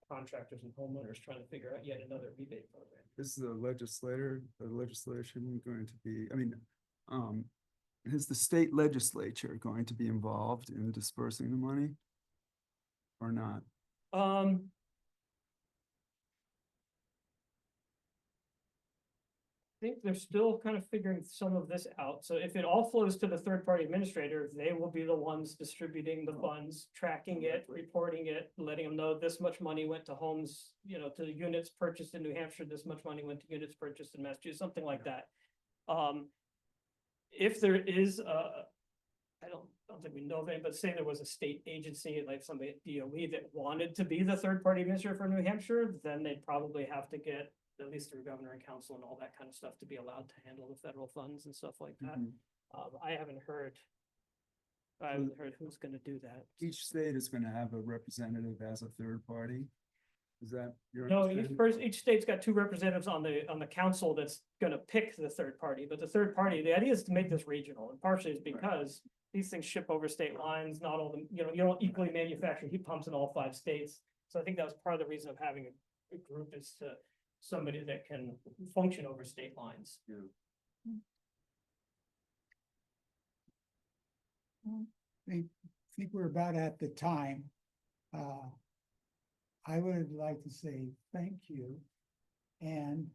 contractors and homeowners trying to figure out yet another rebate program. Is the legislation going to be, I mean, is the state legislature going to be involved in dispersing the money? Or not? I think they're still kind of figuring some of this out. So if it all flows to the third-party administrator, they will be the ones distributing the funds, tracking it, reporting it, letting them know this much money went to homes, you know, to the units purchased in New Hampshire, this much money went to units purchased in Massachusetts, something like that. If there is I don't think we know of any, but say there was a state agency like somebody at DOE that wanted to be the third-party administrator for New Hampshire, then they'd probably have to get at least through governor and council and all that kind of stuff to be allowed to handle the federal funds and stuff like that. Mhm. I haven't heard who's gonna do that. Each state is gonna have a representative as a third party? Is that your No, understanding? each state's got two representatives on the council that's gonna pick the third party, but the third party, the idea is to make this regional, and partially is because these things ship over state lines, not all the, you know, you don't equally manufacture heat pumps in all 5 states. So I think that was part of the reason of having a group is to somebody that can function over state lines. think we're about at the time. I would like to say thank you. And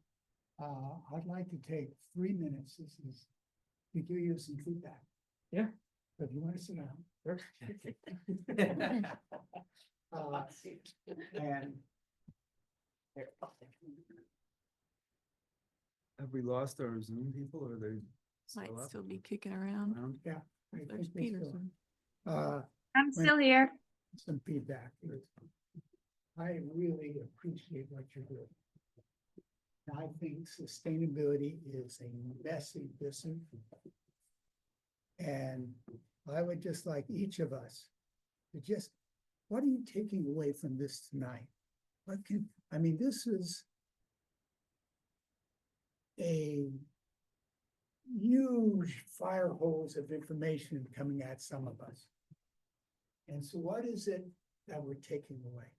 I'd like to take 3 minutes. This is to give you some feedback. Yeah. If you want to sit down. And Have we lost our Zoom people or are they? Might up? still be kicking around. yeah. I There's think we're still- Peterson. I'm still here. Some feedback. I really appreciate what you're doing. I think sustainability is a messy business. And I would just like each of us to just, what are you taking away from this tonight? This is a huge fire hose of information coming at some of us. And so what is it that we're taking away?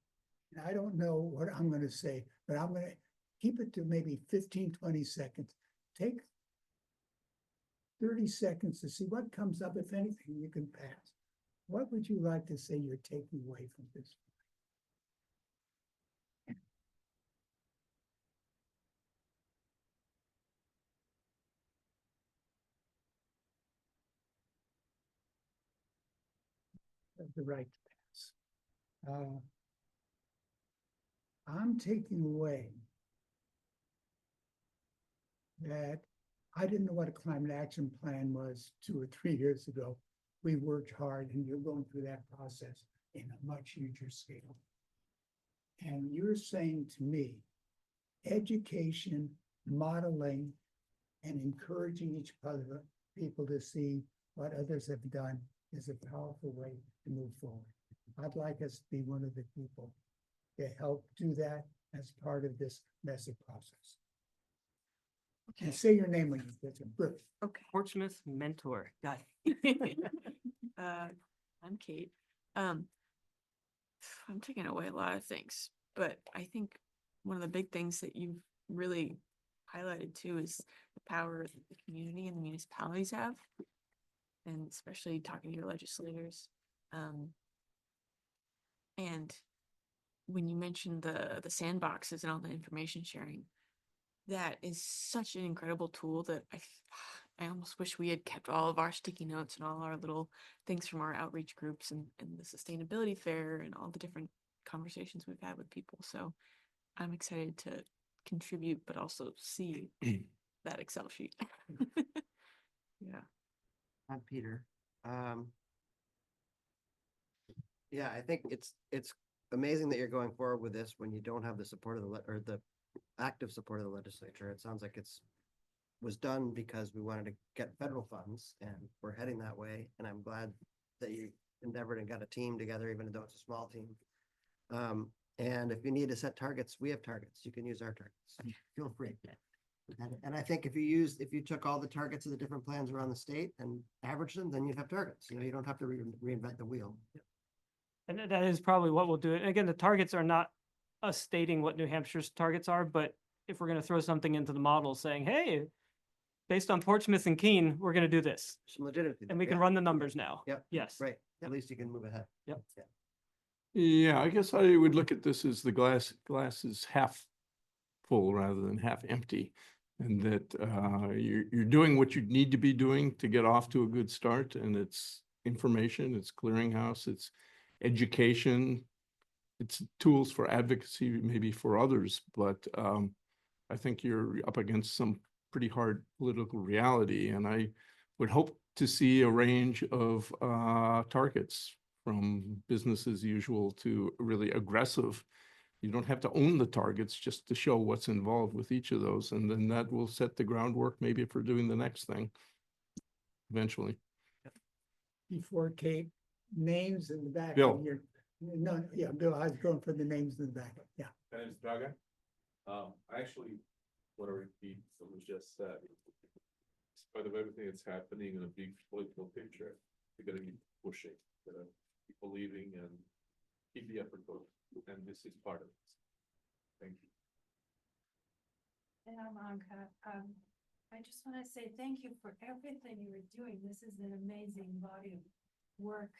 And I don't know what I'm gonna say, but I'm gonna keep it to maybe 15, 20 seconds. Take 30 seconds to see what comes up, if anything, you can pass. What would you like to say you're taking away from this? The right to pass. I'm taking away that I didn't know what a climate action plan was 2 or 3 years ago. We worked hard and you're going through that process in a much huger scale. And you're saying to me, education, modeling, and encouraging each other, people to see what others have done is a powerful way to move forward. I'd like us to be one of the people to help do that as part of this messy process. And say your name when you get it. Good. Okay. Portsmouth mentor, got I'm Kate. I'm taking away a lot of things, but I think one of the big things that you've really highlighted too is the power that the community and the municipalities have. And especially talking to your legislators. And when you mentioned the sandboxes and all the information sharing, that is such an incredible tool that I almost wish we had kept all of our sticky notes and all our little things from our outreach groups and the sustainability fair and all the different conversations we've had with people. So I'm excited to contribute, but also see that Excel sheet. Yeah. I'm Peter. Yeah, I think it's amazing that you're going forward with this when you don't have the support of or the active support of the legislature. It sounds like was done because we wanted to get federal funds and we're heading that way. And I'm glad that you endeavored and got a team together, even though it's a small team. And if you need to set targets, we have targets. You can use our targets. Feel free. And I think if you took all the targets of the different plans around the state and averaged them, then you'd have targets. You don't have to reinvent the wheel. And that is probably what we'll do. And again, the targets are not us stating what New Hampshire's targets are, but if we're gonna throw something into the model saying, hey, based on Portsmouth and Keene, we're gonna do this. Some legitimacy. And we can Yeah. run the numbers now. Yep. Yes. Right. Yep. At least you can move ahead. Yep. Yeah. Yeah, I guess I would look at this as the glass is half full rather than half empty. And that you're doing what you need to be doing to get off to a good start. And it's information, it's clearinghouse, it's education, it's tools for advocacy, maybe for others. But I think you're up against some pretty hard political reality. And I would hope to see a range of targets from business as usual to really aggressive. You don't have to own the targets, just to show what's involved with each of those. And then that will set the groundwork maybe for doing the next thing eventually. Before Kate, names in the back. Bill. of your- No, yeah, Bill, I was going for the names in the back. Yeah. My name is Dragan. I actually want to repeat what was just said. In spite of everything that's happening in a big political picture, we're gonna keep pushing, we're gonna keep believing and keep the effort going. And this is part of it. Thank you. And I'm Anka. I just want to say thank you for everything you were doing. This is an amazing body of work.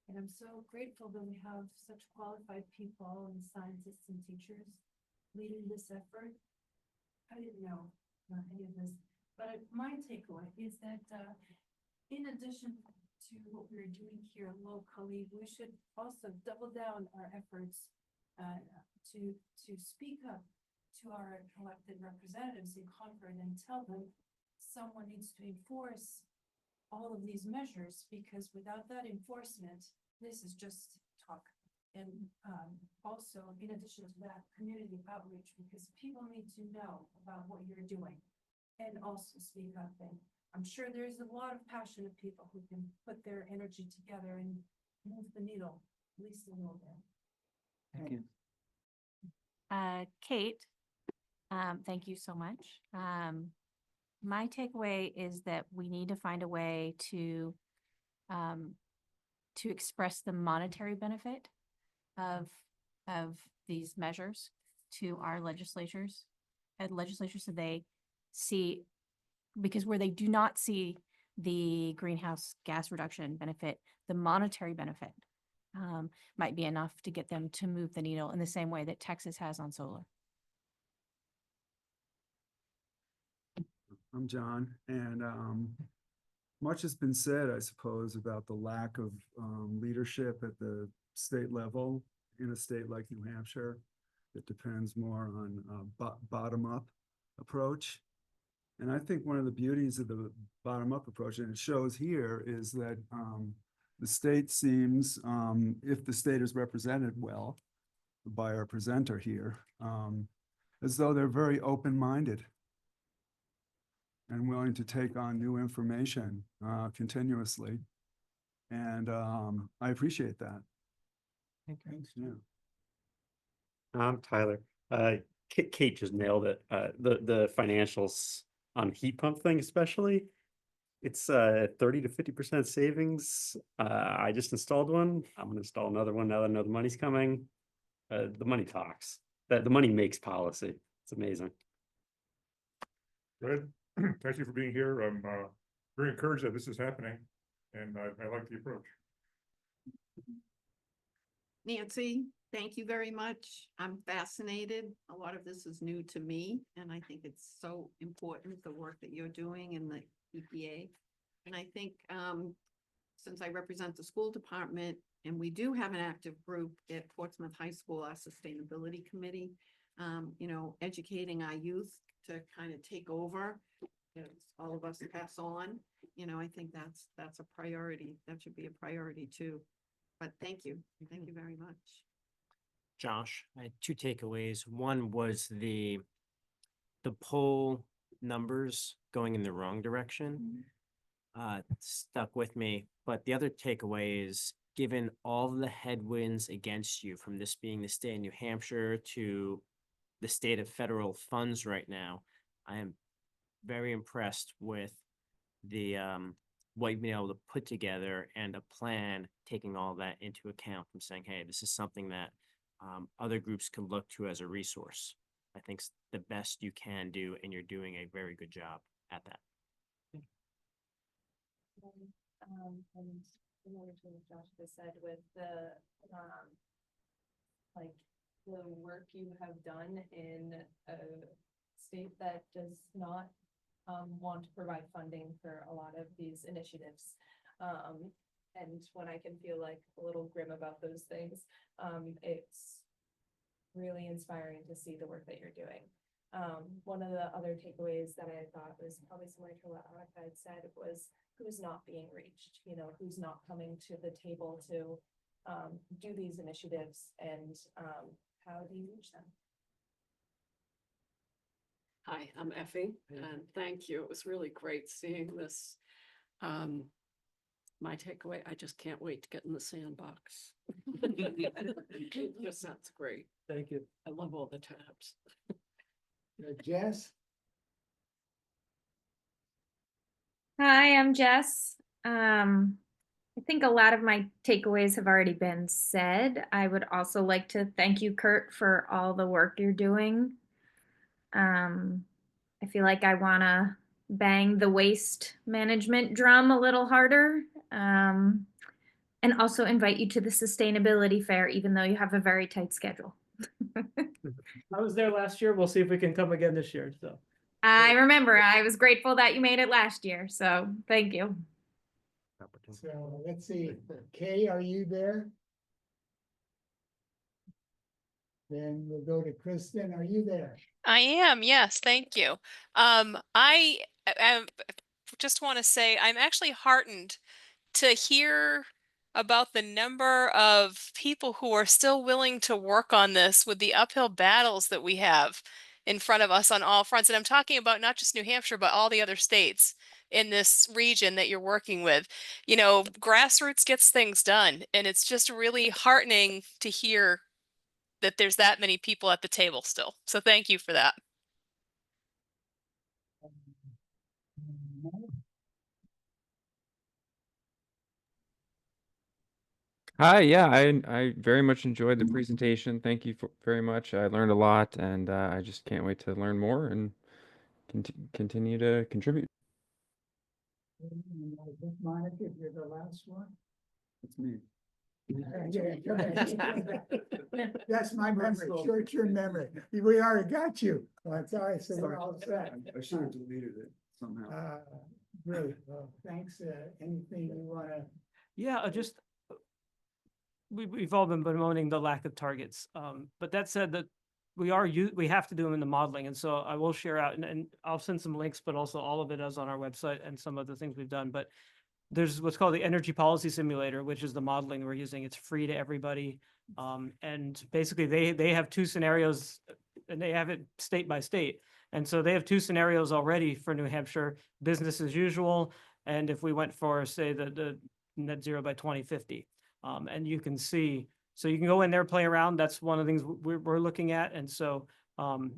And I'm so grateful that we have such qualified people and scientists and teachers leading this effort. I didn't know any of this, but my takeaway is that in addition to what we're doing here locally, we should also double down our efforts to speak up to our elected representatives in Concord and tell them someone needs to enforce all of these measures, because without that enforcement, this is just talk. And also, in addition to that, community outreach, because people need to know about what you're doing and also speak up. And I'm sure there's a lot of passionate people who can put their energy together and move the needle at least a little bit. Thank you. Kate, thank you so much. My takeaway is that we need to find a way to express the monetary benefit of these measures to our legislatures so they see, because where they do not see the greenhouse gas reduction benefit, the monetary benefit might be enough to get them to move the needle in the same way that Texas has on solar. I'm John, and much has been said, I suppose, about the lack of leadership at the state level in a state like New Hampshire. It depends more on a bottom-up approach. And I think one of the beauties of the bottom-up approach, and it shows here, is that the state seems, if the state is represented well by our presenter here, as though they're very open-minded and willing to take on new information continuously. And I appreciate that. Thanks. Yeah. I'm Tyler. Kate just nailed it. The financials on heat pump thing especially, it's 30 to 50% savings. I just installed one. I'm gonna install another one now that I know the money's coming. The money talks. The money makes policy. It's amazing. Good. Thank you for being here. I'm very encouraged that this is happening, and I like the approach. Nancy, thank you very much. I'm fascinated. A lot of this is new to me, and I think it's so important, the work that you're doing in the EPA. And I think since I represent the school department, and we do have an active group at Portsmouth High School, our sustainability committee, you know, educating our youth to kind of take over. As all of us pass on, you know, I think that's a priority. That should be a priority too. But thank you very much. Josh, I had two takeaways. One was the poll numbers going in the wrong direction. Stuck with me, but the other takeaway is, given all the headwinds against you, from this being the state of New Hampshire to the state of federal funds right now, I am very impressed with the what you've been able to put together and a plan taking all that into account, from saying, hey, this is something that other groups can look to as a resource. I think the best you can do, and you're doing a very good job at that. And similar to what Josh just said with the, like, the work you have done in a state that does not want to provide funding for a lot of these initiatives. And when I can feel like a little grim about those things, it's really inspiring to see the work that you're doing. One of the other takeaways that I thought was probably similar to what Annika had said was who's not being reached, you know, who's not coming to the table to do these initiatives, and how do you reach them? Hi, I'm Effie, and thank you. It was really great seeing this. My takeaway, I just can't wait to get in the sandbox. It just sounds great. Thank you. I love all the tabs. Jess? Hi, I'm Jess. I think a lot of my takeaways have already been said. I would also like to thank you, Kurt, for all the work you're doing. I feel like I want to bang the waste management drum a little harder. And also invite you to the sustainability fair, even though you have a very tight schedule. I was there last year. We'll see if we can come again this year, so. I remember, I was grateful that you made it last year, so thank you. So let's see, Kay, are you there? Then we'll go to Kristen. Are you there? I am, yes, thank you. I just want to say I'm actually heartened to hear about the number of people who are still willing to work on this with the uphill battles that we have in front of us on all fronts. And I'm talking about not just New Hampshire, but all the other states in this region that you're working with. You know, grassroots gets things done, and it's just really heartening to hear that there's that many people at the table still. So thank you for that. Hi, yeah, I very much enjoyed the presentation. Thank you very much. I learned a lot, and I just can't wait to learn more and continue to contribute. Monica, you're the last one. It's me. That's my memory, short-term memory. We already got you. That's all right, so we're all set. I should have deleted it somehow. Great, well, thanks. Anything you wanna? Yeah, just we've all been bemoaning the lack of targets. But that said, that we have to do them in the modeling, and so I will share out and I'll send some links, but also all of it is on our website and some of the things we've done. But there's what's called the Energy Policy Simulator, which is the modeling we're using. It's free to everybody. And basically they have two scenarios, and they have it state by state. And so they have two scenarios already for New Hampshire: business as usual, and if we went for, say, the net zero by 2050. And you can see, so you can go in there, play around. That's one of the things we're looking at. And so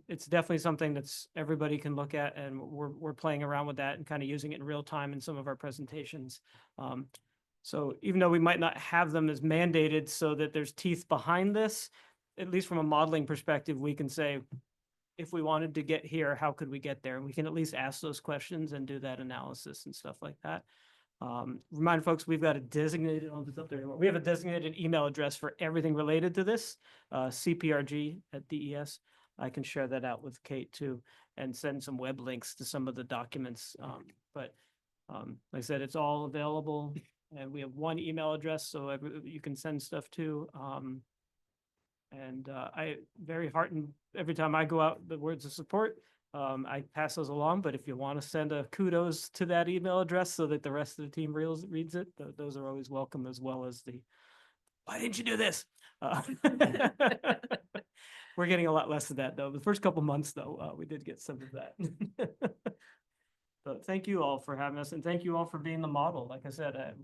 it's definitely something that's everybody can look at, and we're playing around with that and kind of using it in real time in some of our presentations. So even though we might not have them as mandated so that there's teeth behind this, at least from a modeling perspective, we can say, if we wanted to get here, how could we get there? And we can at least ask those questions and do that analysis and stuff like that. Remind folks, we've got a designated, I'll just up there, we have a designated email address for everything related to this, CPRG@DES. I can share that out with Kate too, and send some web links to some of the documents. But like I said, it's all available, and we have one email address, so you can send stuff to. And I very heartened every time I go out, the words of support. I pass those along, but if you want to send a kudos to that email address so that the rest of the team reads it, those are always welcome, as well as the, why didn't you do this? We're getting a lot less of that though. The first couple months though, we did get some of that. But thank you all for having us, and thank you all for being the model. Like I said,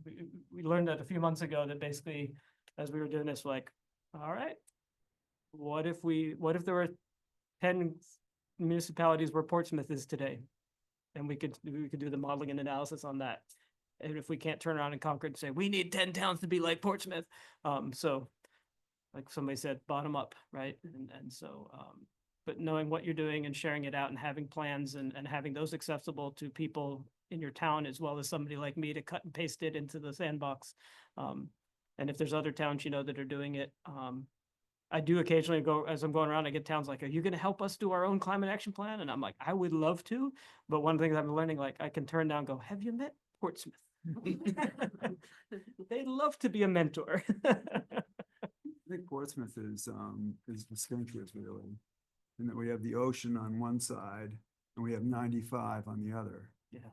we learned that a few months ago, that basically, as we were doing this, like, all right, what if there were 10 municipalities where Portsmouth is today? And we could do the modeling and analysis on that. And if we can't turn around in Concord and say, we need 10 towns to be like Portsmouth. So like somebody said, bottom up, right? And so, but knowing what you're doing and sharing it out and having plans and having those accessible to people in your town, as well as somebody like me to cut and paste it into the sandbox. And if there's other towns, you know, that are doing it, I do occasionally go, as I'm going around, I get towns like, are you gonna help us do our own climate action plan? And I'm like, I would love to, but one of the things I'm learning, like, I can turn down and go, have you met Portsmouth? They'd love to be a mentor. I think Portsmouth is distinctive really, in that we have the ocean on one side and we have 95 on the other. Yeah.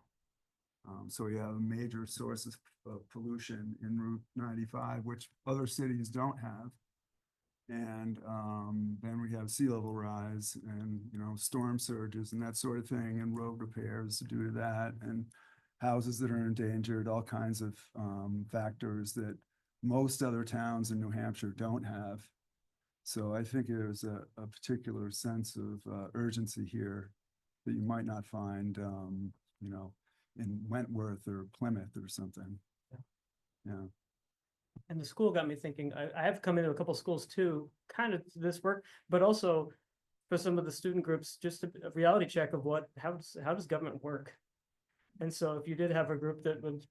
So we have major sources of pollution in Route 95, which other cities don't have. And then we have sea level rise and, you know, storm surges and that sort of thing, and road repairs due to that, and houses that are endangered, all kinds of factors that most other towns in New Hampshire don't have. So I think there's a particular sense of urgency here that you might not find, you know, in Wentworth or Plymouth or something. Yeah. And the school got me thinking, I have come into a couple schools too, kind of this work, but also for some of the student groups, just a reality check of how does government work? And so if you did have a group that would,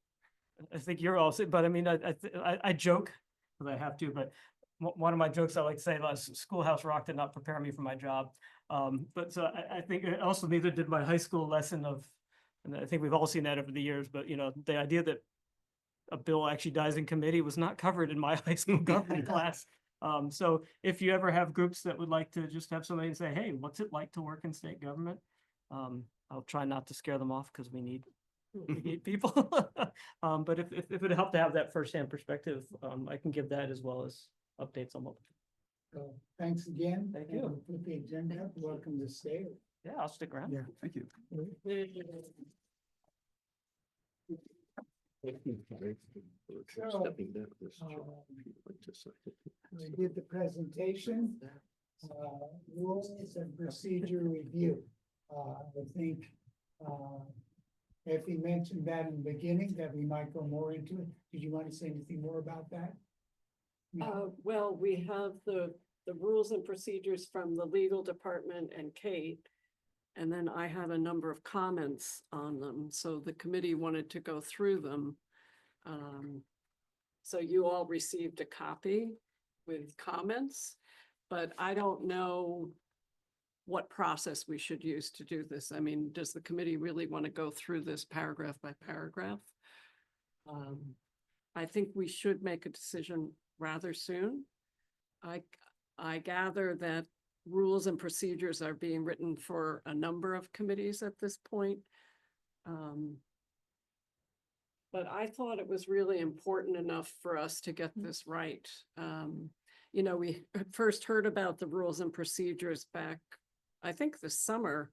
I think you're all, but I mean, I joke, because I have to, but one of my jokes I like to say was, Schoolhouse Rock did not prepare me for my job. But so I think also neither did my high school lesson of, and I think we've all seen that over the years, but you know, the idea that a bill actually dies in committee was not covered in my high school government class. So if you ever have groups that would like to just have somebody say, hey, what's it like to work in state government? I'll try not to scare them off, because we need people. But if it would help to have that firsthand perspective, I can give that as well as updates on what. So thanks again. Thank you. And put the agenda up. Welcome to stay. Yeah, I'll stick around. Yeah, thank you. We did the presentation, rules and procedure review. I think, Effie mentioned that in the beginning, that we might go more into it. Did you want to say anything more about that? Well, we have the rules and procedures from the legal department and Kate. And then I had a number of comments on them, so the committee wanted to go through them. So you all received a copy with comments, but I don't know what process we should use to do this. I mean, does the committee really want to go through this paragraph by paragraph? I think we should make a decision rather soon. I gather that rules and procedures are being written for a number of committees at this point. But I thought it was really important enough for us to get this right. You know, we first heard about the rules and procedures back, I think this summer,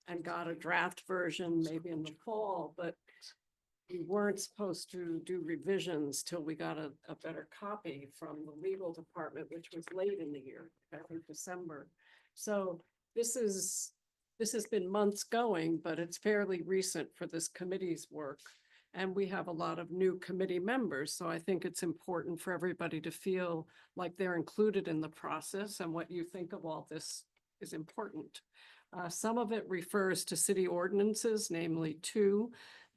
and got a draft version maybe in the fall, but we weren't supposed to do revisions till we got a better copy from the legal department, which was late in the year, I think December. So this has been months going, but it's fairly recent for this committee's work. And we have a lot of new committee members, so I think it's important for everybody to feel like they're included in the process, and what you think of all this is important. Some of it refers to city ordinances, namely two,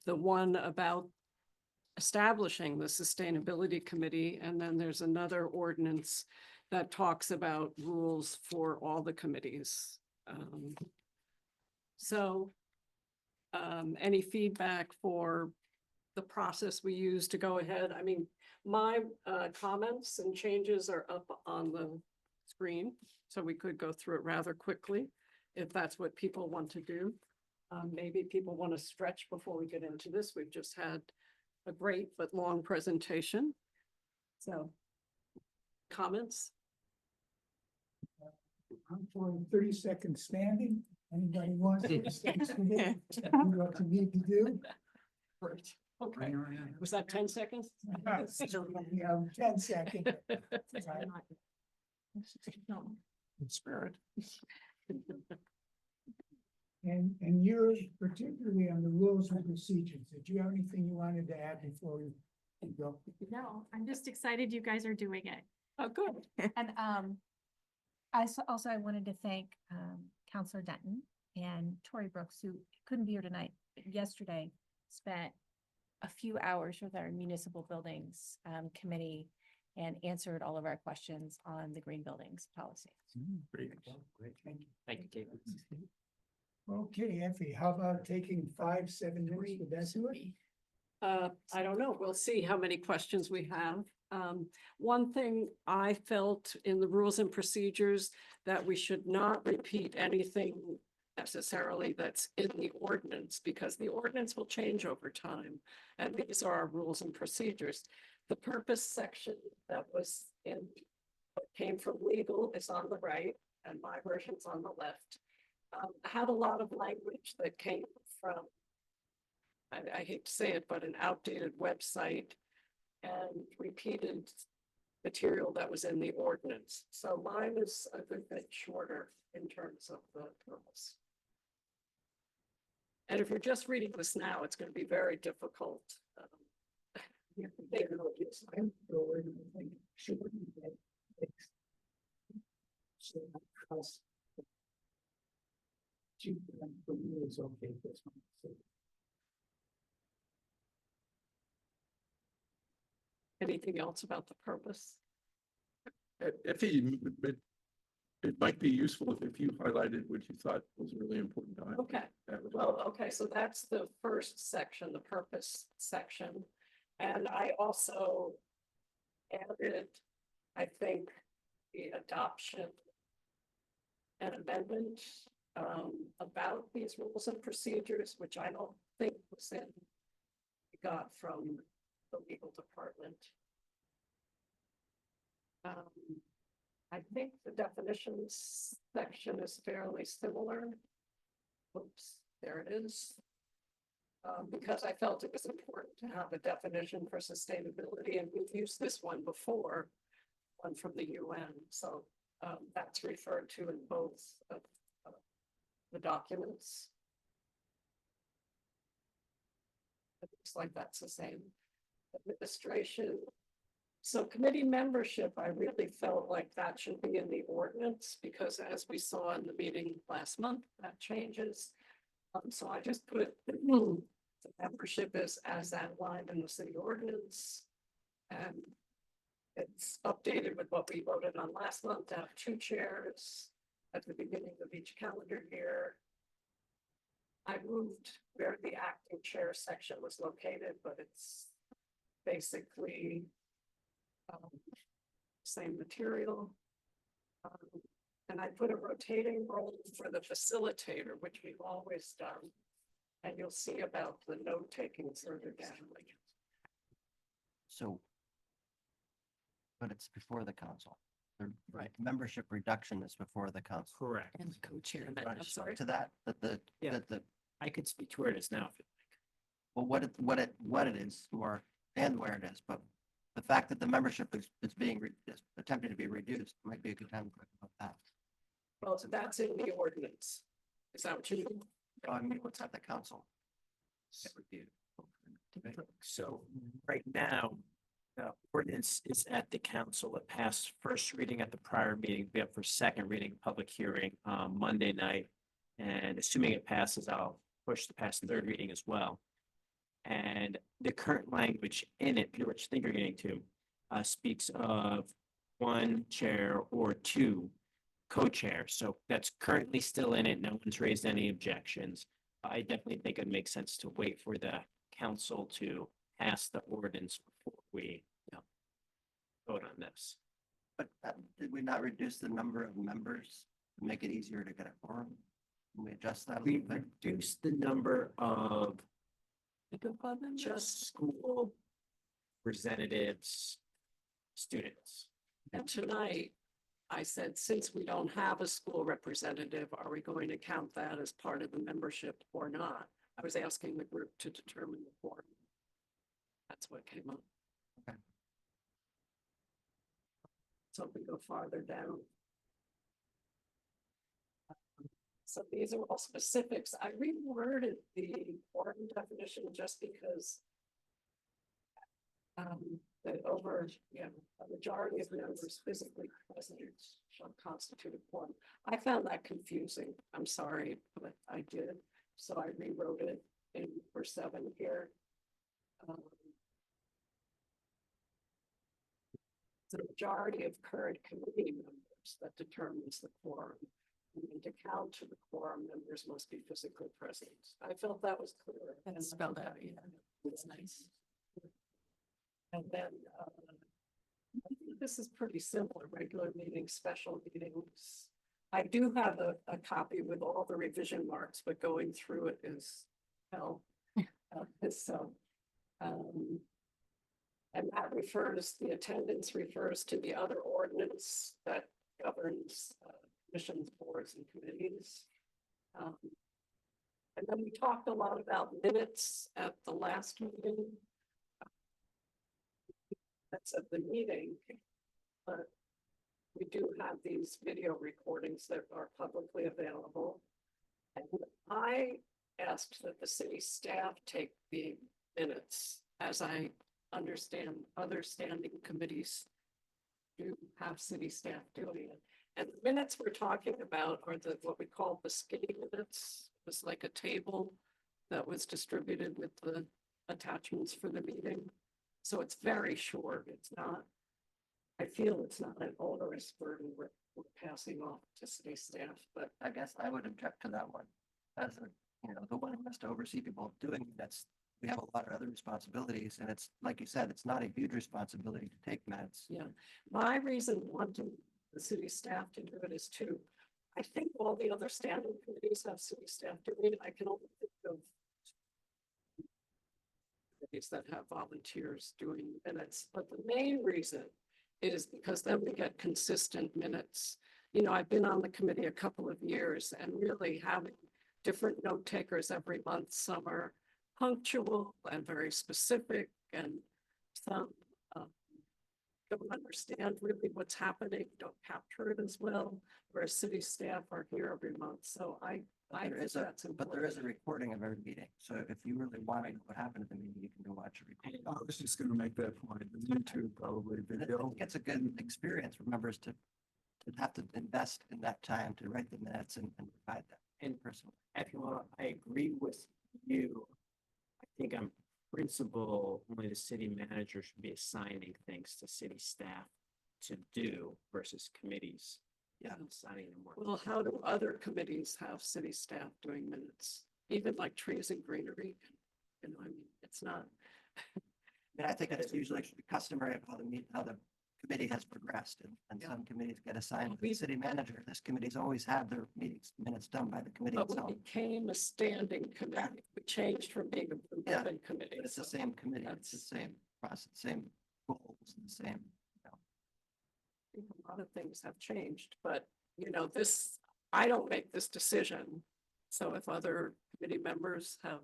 the one about establishing the sustainability committee, and then there's another ordinance that talks about rules for all the committees. Any feedback for the process we use to go ahead? I mean, my comments and changes are up on the screen, so we could go through it rather quickly, if that's what people want to do. Maybe people want to stretch before we get into this. We've just had a great but long presentation. So, comments? I'm for 30-second standing. Anybody wants to stand for this? Do what you need to do? Great. Okay. Was that 10 seconds? Yeah, 10 seconds. In spirit. And you're particularly on the rules and procedures. Did you have anything you wanted to add before we go? No, I'm just excited you guys are doing it. Oh, good. And also I wanted to thank Counselor Denton and Tori Brooks, who couldn't be here tonight, but yesterday spent a few hours with our municipal buildings committee and answered all of our questions on the green buildings policy. Great. Great, thank you. Thank you, David. Okay, Effie, how about taking 5-7 minutes to that do it? I don't know. We'll see how many questions we have. One thing I felt in the rules and procedures that we should not repeat anything necessarily that's in the ordinance, because the ordinance will change over time. And these are our rules and procedures. The purpose section that was in, what came from legal is on the right and my version's on the left. Had a lot of language that came from, I hate to say it, but an outdated website and repeated material that was in the ordinance. So mine is a good bit shorter in terms of the purpose. And if you're just reading this now, it's going to be very difficult. It's okay, this one. Anything else about the purpose? It might be useful if you highlighted what you thought was really important. to highlight. Okay, well, okay, so that's the first section, the purpose section. And I also added, I think, the adoption and amendment about these rules and procedures, which I don't think was in, we got from the legal department. I think the definitions section is fairly similar. Oops, there it is. Because I felt it was important to have a definition for sustainability, and we've used this one before, one from the UN. So that's referred to in both of the documents. It looks like that's the same. Administration. So committee membership, I really felt like that should be in the ordinance, because as we saw in the meeting last month, that changes. So I just put the membership is as outlined in the city ordinance. And it's updated with what we voted on last month to have 2 chairs at the beginning of each calendar year. I moved where the acting chair section was located, but it's basically same material. And I put a rotating role for the facilitator, which we've always done. And you'll see about the note taking further down. So. But it's before the council. The membership reduction is before the council. Correct. And the co-chair. Right, I'm sorry. To that, that I could speak to where it is now. if well, what it is, and where it is, but the fact that the membership is being is attempting to be reduced might be a good time to talk about that. Well, so that's in the ordinance. Is that what you mean? I mean, what's at the council? Get reviewed. So right now, the ordinance is at the council. It passed first reading at the prior meeting. We have for second reading, public hearing Monday night. And assuming it passes, I'll push to pass third reading as well. And the current language in it, which I think you're getting to, speaks of 1 chair or 2 co-chairs. So that's currently still in it. No one's raised any objections. I definitely think it makes sense to wait for the council to pass the ordinance before we vote on this. But did we not reduce the number of members to make it easier to get a quorum? Can we adjust that a We little bit? reduced the number of just school Representatives, students. And tonight, I said, since we don't have a school representative, are we going to count that as part of the membership or not? I was asking the group to determine the quorum. That's what came up. Okay. So if we go farther down. So these are all specifics. I reworded the quorum definition just because that over, a majority of members physically present shall constitute a quorum. I found that confusing. I'm sorry, but I did. So I rewrote it in number 7 here. The majority of current committee members that determines the quorum. And to count to the quorum, members must be physically present. I felt that was clear. That's spelled out, yeah. That's nice. And then, I think this is pretty similar, regular meetings, special meetings. I do have a copy with all the revision marks, but going through it is hell. And that refers, the attendance refers to the other ordinance that governs commissions, boards, and committees. And then we talked a lot about minutes at the last meeting. That's of the meeting, but we do have these video recordings that are publicly available. And I asked that the city staff take the minutes, as I understand other standing committees do have city staff doing it. And the minutes we're talking about are what we call the skinny minutes. It was like a table that was distributed with the attachments for the meeting. So it's very short. It's not, I feel it's not an onerous burden we're passing off to city staff, but I guess I would object to that one. As the one who has to oversee people doing that's, we have a lot of other responsibilities, and it's, like you said, it's not a huge responsibility to take minutes. yeah. My reason wanting the city staff to do it is too, I think all the other standing committees have city staff doing it. I can only think of committees that have volunteers doing minutes, but the main reason is because then we get consistent minutes. I've been on the committee a couple of years, and really having different note takers every month. Some are punctual and very specific, and some don't understand really what's happening, don't capture it as well, whereas city staff are here every month. So I There think is that's but there is a important. recording of every meeting. So if you really want to know what happened at the meeting, you can go watch a recording. I was just gonna make that point. The YouTube probably And I video. think it's a good experience for members to have to invest in that time to write the minutes and provide them in person. If you want, I agree with you. I think on principle, only the city manager should be assigning things to city staff to do versus committees. Yeah. Assigning them more. Well, how do other committees have city staff doing minutes? Even like trees and greenery? I mean, it's not. And I think it's usually customary of how the committee has progressed, and some committees get assigned to the city manager. This committee's always had their minutes done by the committee But itself. we became a standing committee. We changed from being a Yeah, ribbon committee. But it's the so same committee, it's that's- the same process, same goals, and the same. I think a lot of things have changed, but I don't make this decision. So if other committee members have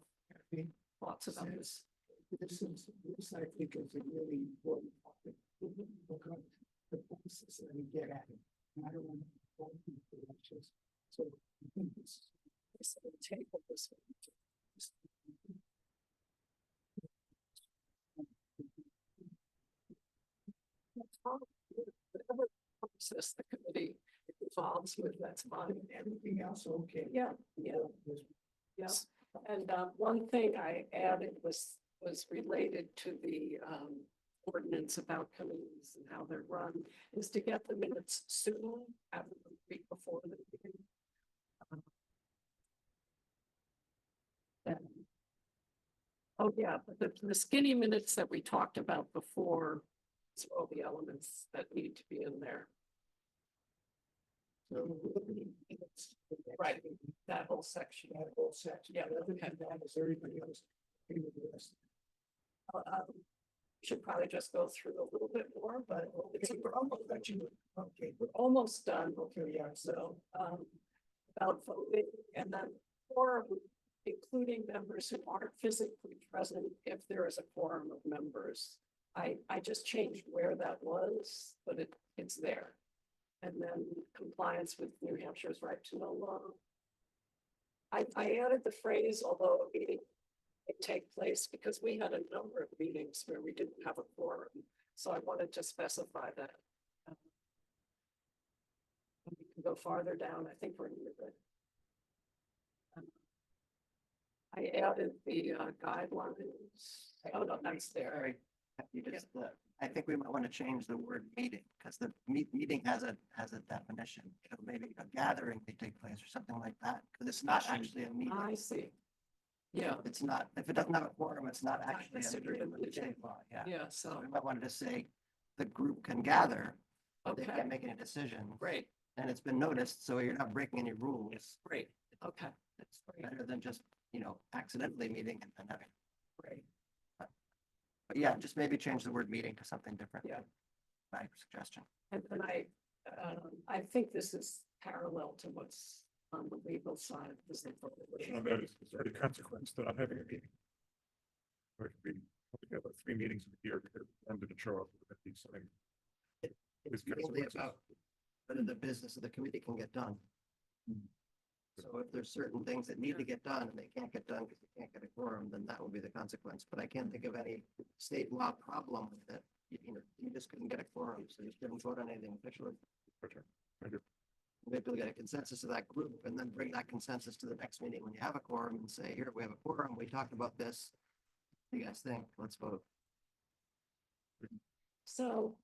thoughts about this. This I think is a really important topic. Because the process that we get at it. And I don't want to hold people to that, just- So I think this. Table this. Whatever process the committee involves with, that's fine. Everything else, okay. Yeah. And one thing I added was related to the ordinance about committees and how they're run, is to get the minutes soon, after the week before the meeting. Oh, yeah, but the skinny minutes that we talked about before, So all the elements that need to be in there. So, right, that whole section. That whole section. Yeah, Other okay. than that, is everybody else agree with the rest? Should probably just go through a little bit more, but it's, Okay, we're almost done. Okay, we're almost done. okay, yeah, So, about voting and then, or including members who aren't physically present if there is a quorum of members. I just changed where that was, but it's there. And then compliance with New Hampshire's right to know law. I added the phrase, although a meeting may take place, because we had a number of meetings where we didn't have a quorum. So I wanted to specify that. We can go farther down. I think we're near the. I added the guidelines. Oh, no, that's there. Sorry, you just, I think we might want to change the word meeting, because the meeting has a definition. You know, maybe a gathering may take place or something like that, because it's not actually a meeting. I see. Yeah. It's not, if it doesn't have a quorum, it's not actually a considered meeting a under meeting. state law, yeah. Yeah, So so, we might want to just say the group can gather, but they okay, can't make any decisions. great, And it's been noticed, so you're not breaking any rules. great, okay, It's better than just, you know, accidentally meeting and then having. great. But yeah, just maybe change the word meeting to something different. Yeah. My suggestion. And I think this is parallel to what's on the legal side. This is Question on that is there any consequence to not having a meeting? Or it could be, we have 3 meetings a year, I'm gonna show up at these things. It's mainly about whether the business of the committee can get done. So if there's certain things that need to get done and they can't get done because they can't get a quorum, then that will be the consequence. But I can't think of any state law problem with it. You know, you just couldn't get a quorum, so you couldn't vote on anything officially. Okay, thank you. Maybe we'll get a consensus of that group and then bring that consensus to the next meeting when you have a quorum and say, here, we have a quorum, we talked about this. What do you guys think? Let's vote. So,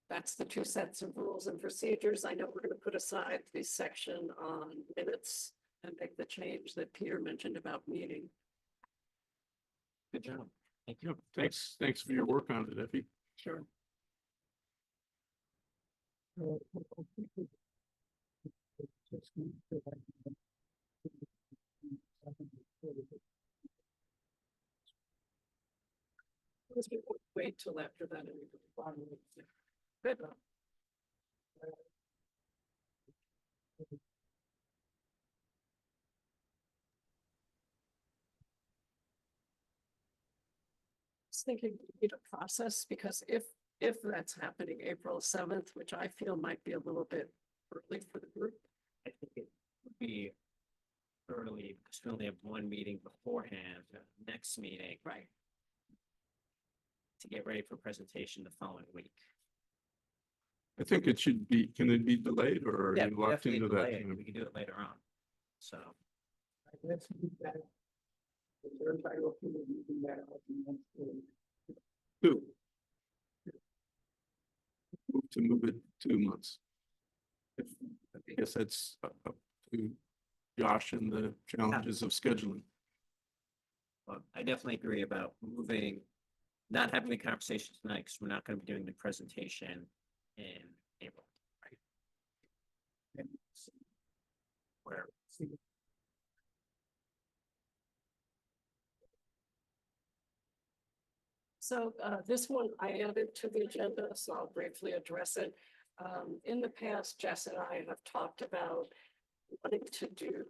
that's the 2 sets of rules and procedures. I know we're gonna put aside the section on minutes and make the change that Peter mentioned about meeting. Good job. Thank you. Thanks for your work on it, Effie. Sure. Let's wait till after that. Good. Just thinking we need a process, because if that's happening April 7th, which I feel might be a little bit early for the group. I think it would be early, because we only have one meeting beforehand, next meeting. Right. To get ready for presentation the following week. I think it should be, can it be delayed or are Yeah, you locked definitely into delay that? it. We can do it later on. So, Let's move that. Is everybody okay with moving that out to the next meeting? 2. Move it 2 months. I guess that's up to Josh and the challenges of scheduling. well, I definitely agree about moving, not having the conversation tonight, because we're not going to be doing the presentation in April. And Where see, So this one I added to the agenda, so I'll briefly address it. In the past, Jess and I have talked about wanting to do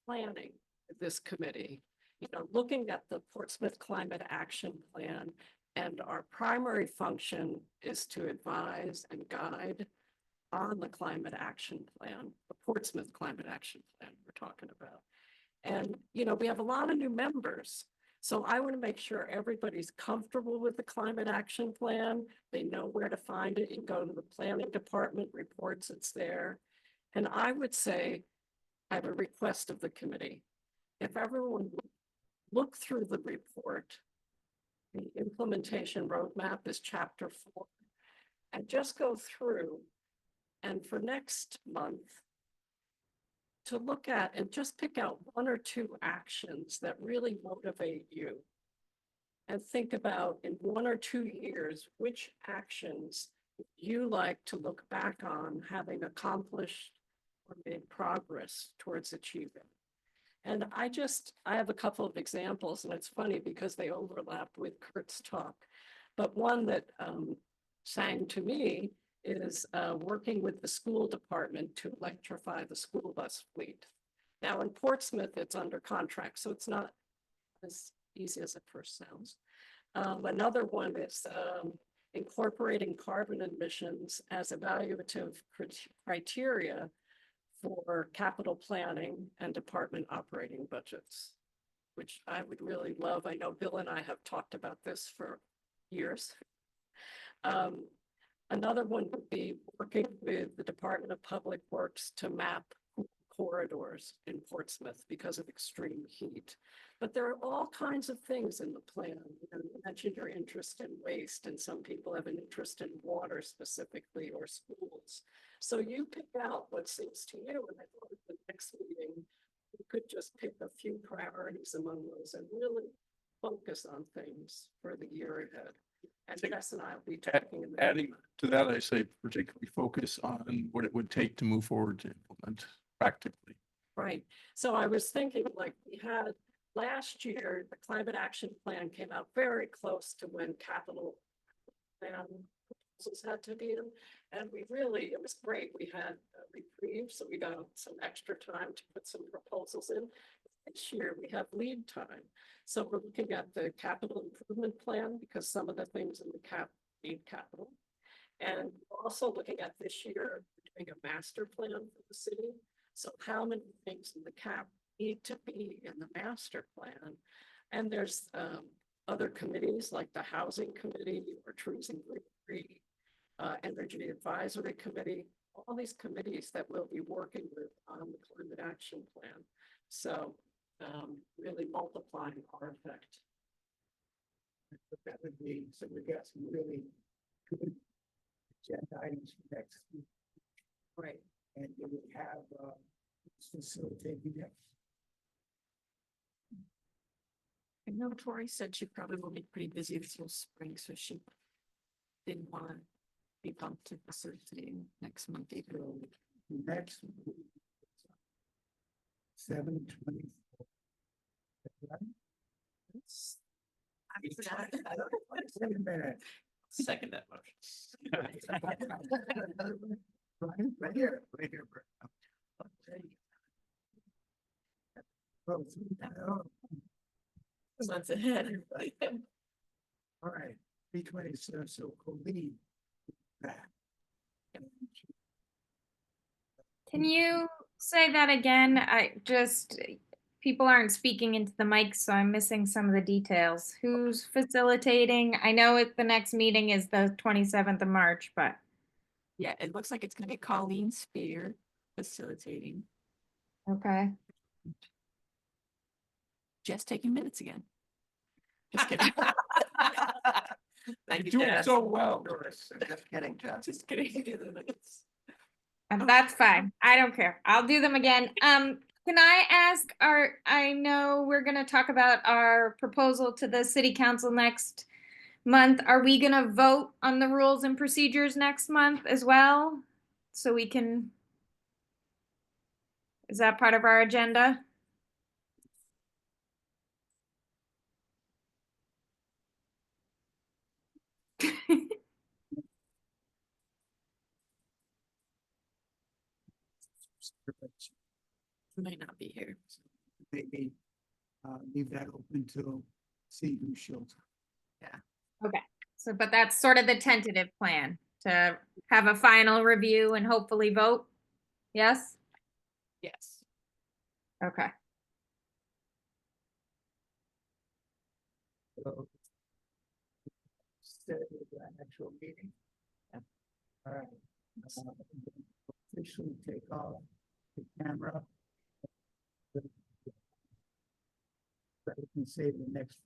planning with this committee. You know, looking at the Portsmouth Climate Action Plan, and our primary function is to advise and guide on the climate action plan, the Portsmouth Climate Action Plan we're talking about. And, you know, we have a lot of new members. So I want to make sure everybody's comfortable with the climate action plan. They know where to find it. You can go to the planning department reports, it's there. And I would say, I have a request of the committee. If everyone would look through the report, the implementation roadmap is chapter 4. And just go through, and for next month, to look at and just pick out 1 or 2 actions that really motivate you and think about in 1 or 2 years, which actions you like to look back on having accomplished or made progress towards achieving. And I have a couple of examples, and it's funny because they overlap with Kurt's talk. But one that sang to me is working with the school department to electrify the school bus fleet. Now in Portsmouth, it's under contract, so it's not as easy as it first sounds. Another one is incorporating carbon emissions as evaluative criteria for capital planning and department operating budgets, which I would really love. I know Bill and I have talked about this for years. Another one would be working with the Department of Public Works to map corridors in Portsmouth because of extreme heat. But there are all kinds of things in the plan. You mentioned your interest in waste, and some people have an interest in water specifically, or schools. So you pick out what seems to you, and I thought at the next meeting, you could just pick a few priorities among those and really focus on things for the year ahead. And Jess and I will be talking. Adding to that, I say particularly focus on what it would take to move forward to implement practically. Right. So I was thinking, like, we had last year, the climate action plan came out very close to when capital plan proposals had to be in. And it was great. We had a reprieve, so we got some extra time to put some proposals in. This year we have lead time. So we're looking at the capital improvement plan because some of the things in the cap need capital. And we're also looking at this year, doing a master plan for the city. So how many things in the cap need to be in the master plan? And there's other committees like the Housing Committee or Trees and Greenery, Energy Advisory Committee, all these committees that we'll be working with on the climate action plan. So really multiplying our effect. That would be, so we got some really good agenda items for next week. Right. And we would have facilitating that. I know Tori said she probably will be pretty busy until spring, so she didn't want to be bumped to facilitating next month either. Next week, 7/24. Wait a minute. Second that motion. Right here. Months ahead. All right, 327, so Colleen. Back. Can you say that again? People aren't speaking into the mic, so I'm missing some of the details. Who's facilitating? I know the next meeting is the 27th of March, but. Yeah, it looks like it's gonna be Colleen Spear facilitating. Okay. Just taking minutes again. Just kidding. You're doing so well. Just kidding, Jeff. Just kidding. That's fine. I don't care. I'll do them again. Can I ask I know we're gonna talk about our proposal to the city council next month. Are we gonna vote on the rules and procedures next month as well? So we can, is that part of our agenda? Might not be here. Maybe leave that open to see who shows up. Yeah. Okay, so, but that's sort of the tentative plan, to have a final review and hopefully vote? Yes? Yes. Okay. So, set the actual meeting. All right. Officially take off the camera. So we can save the next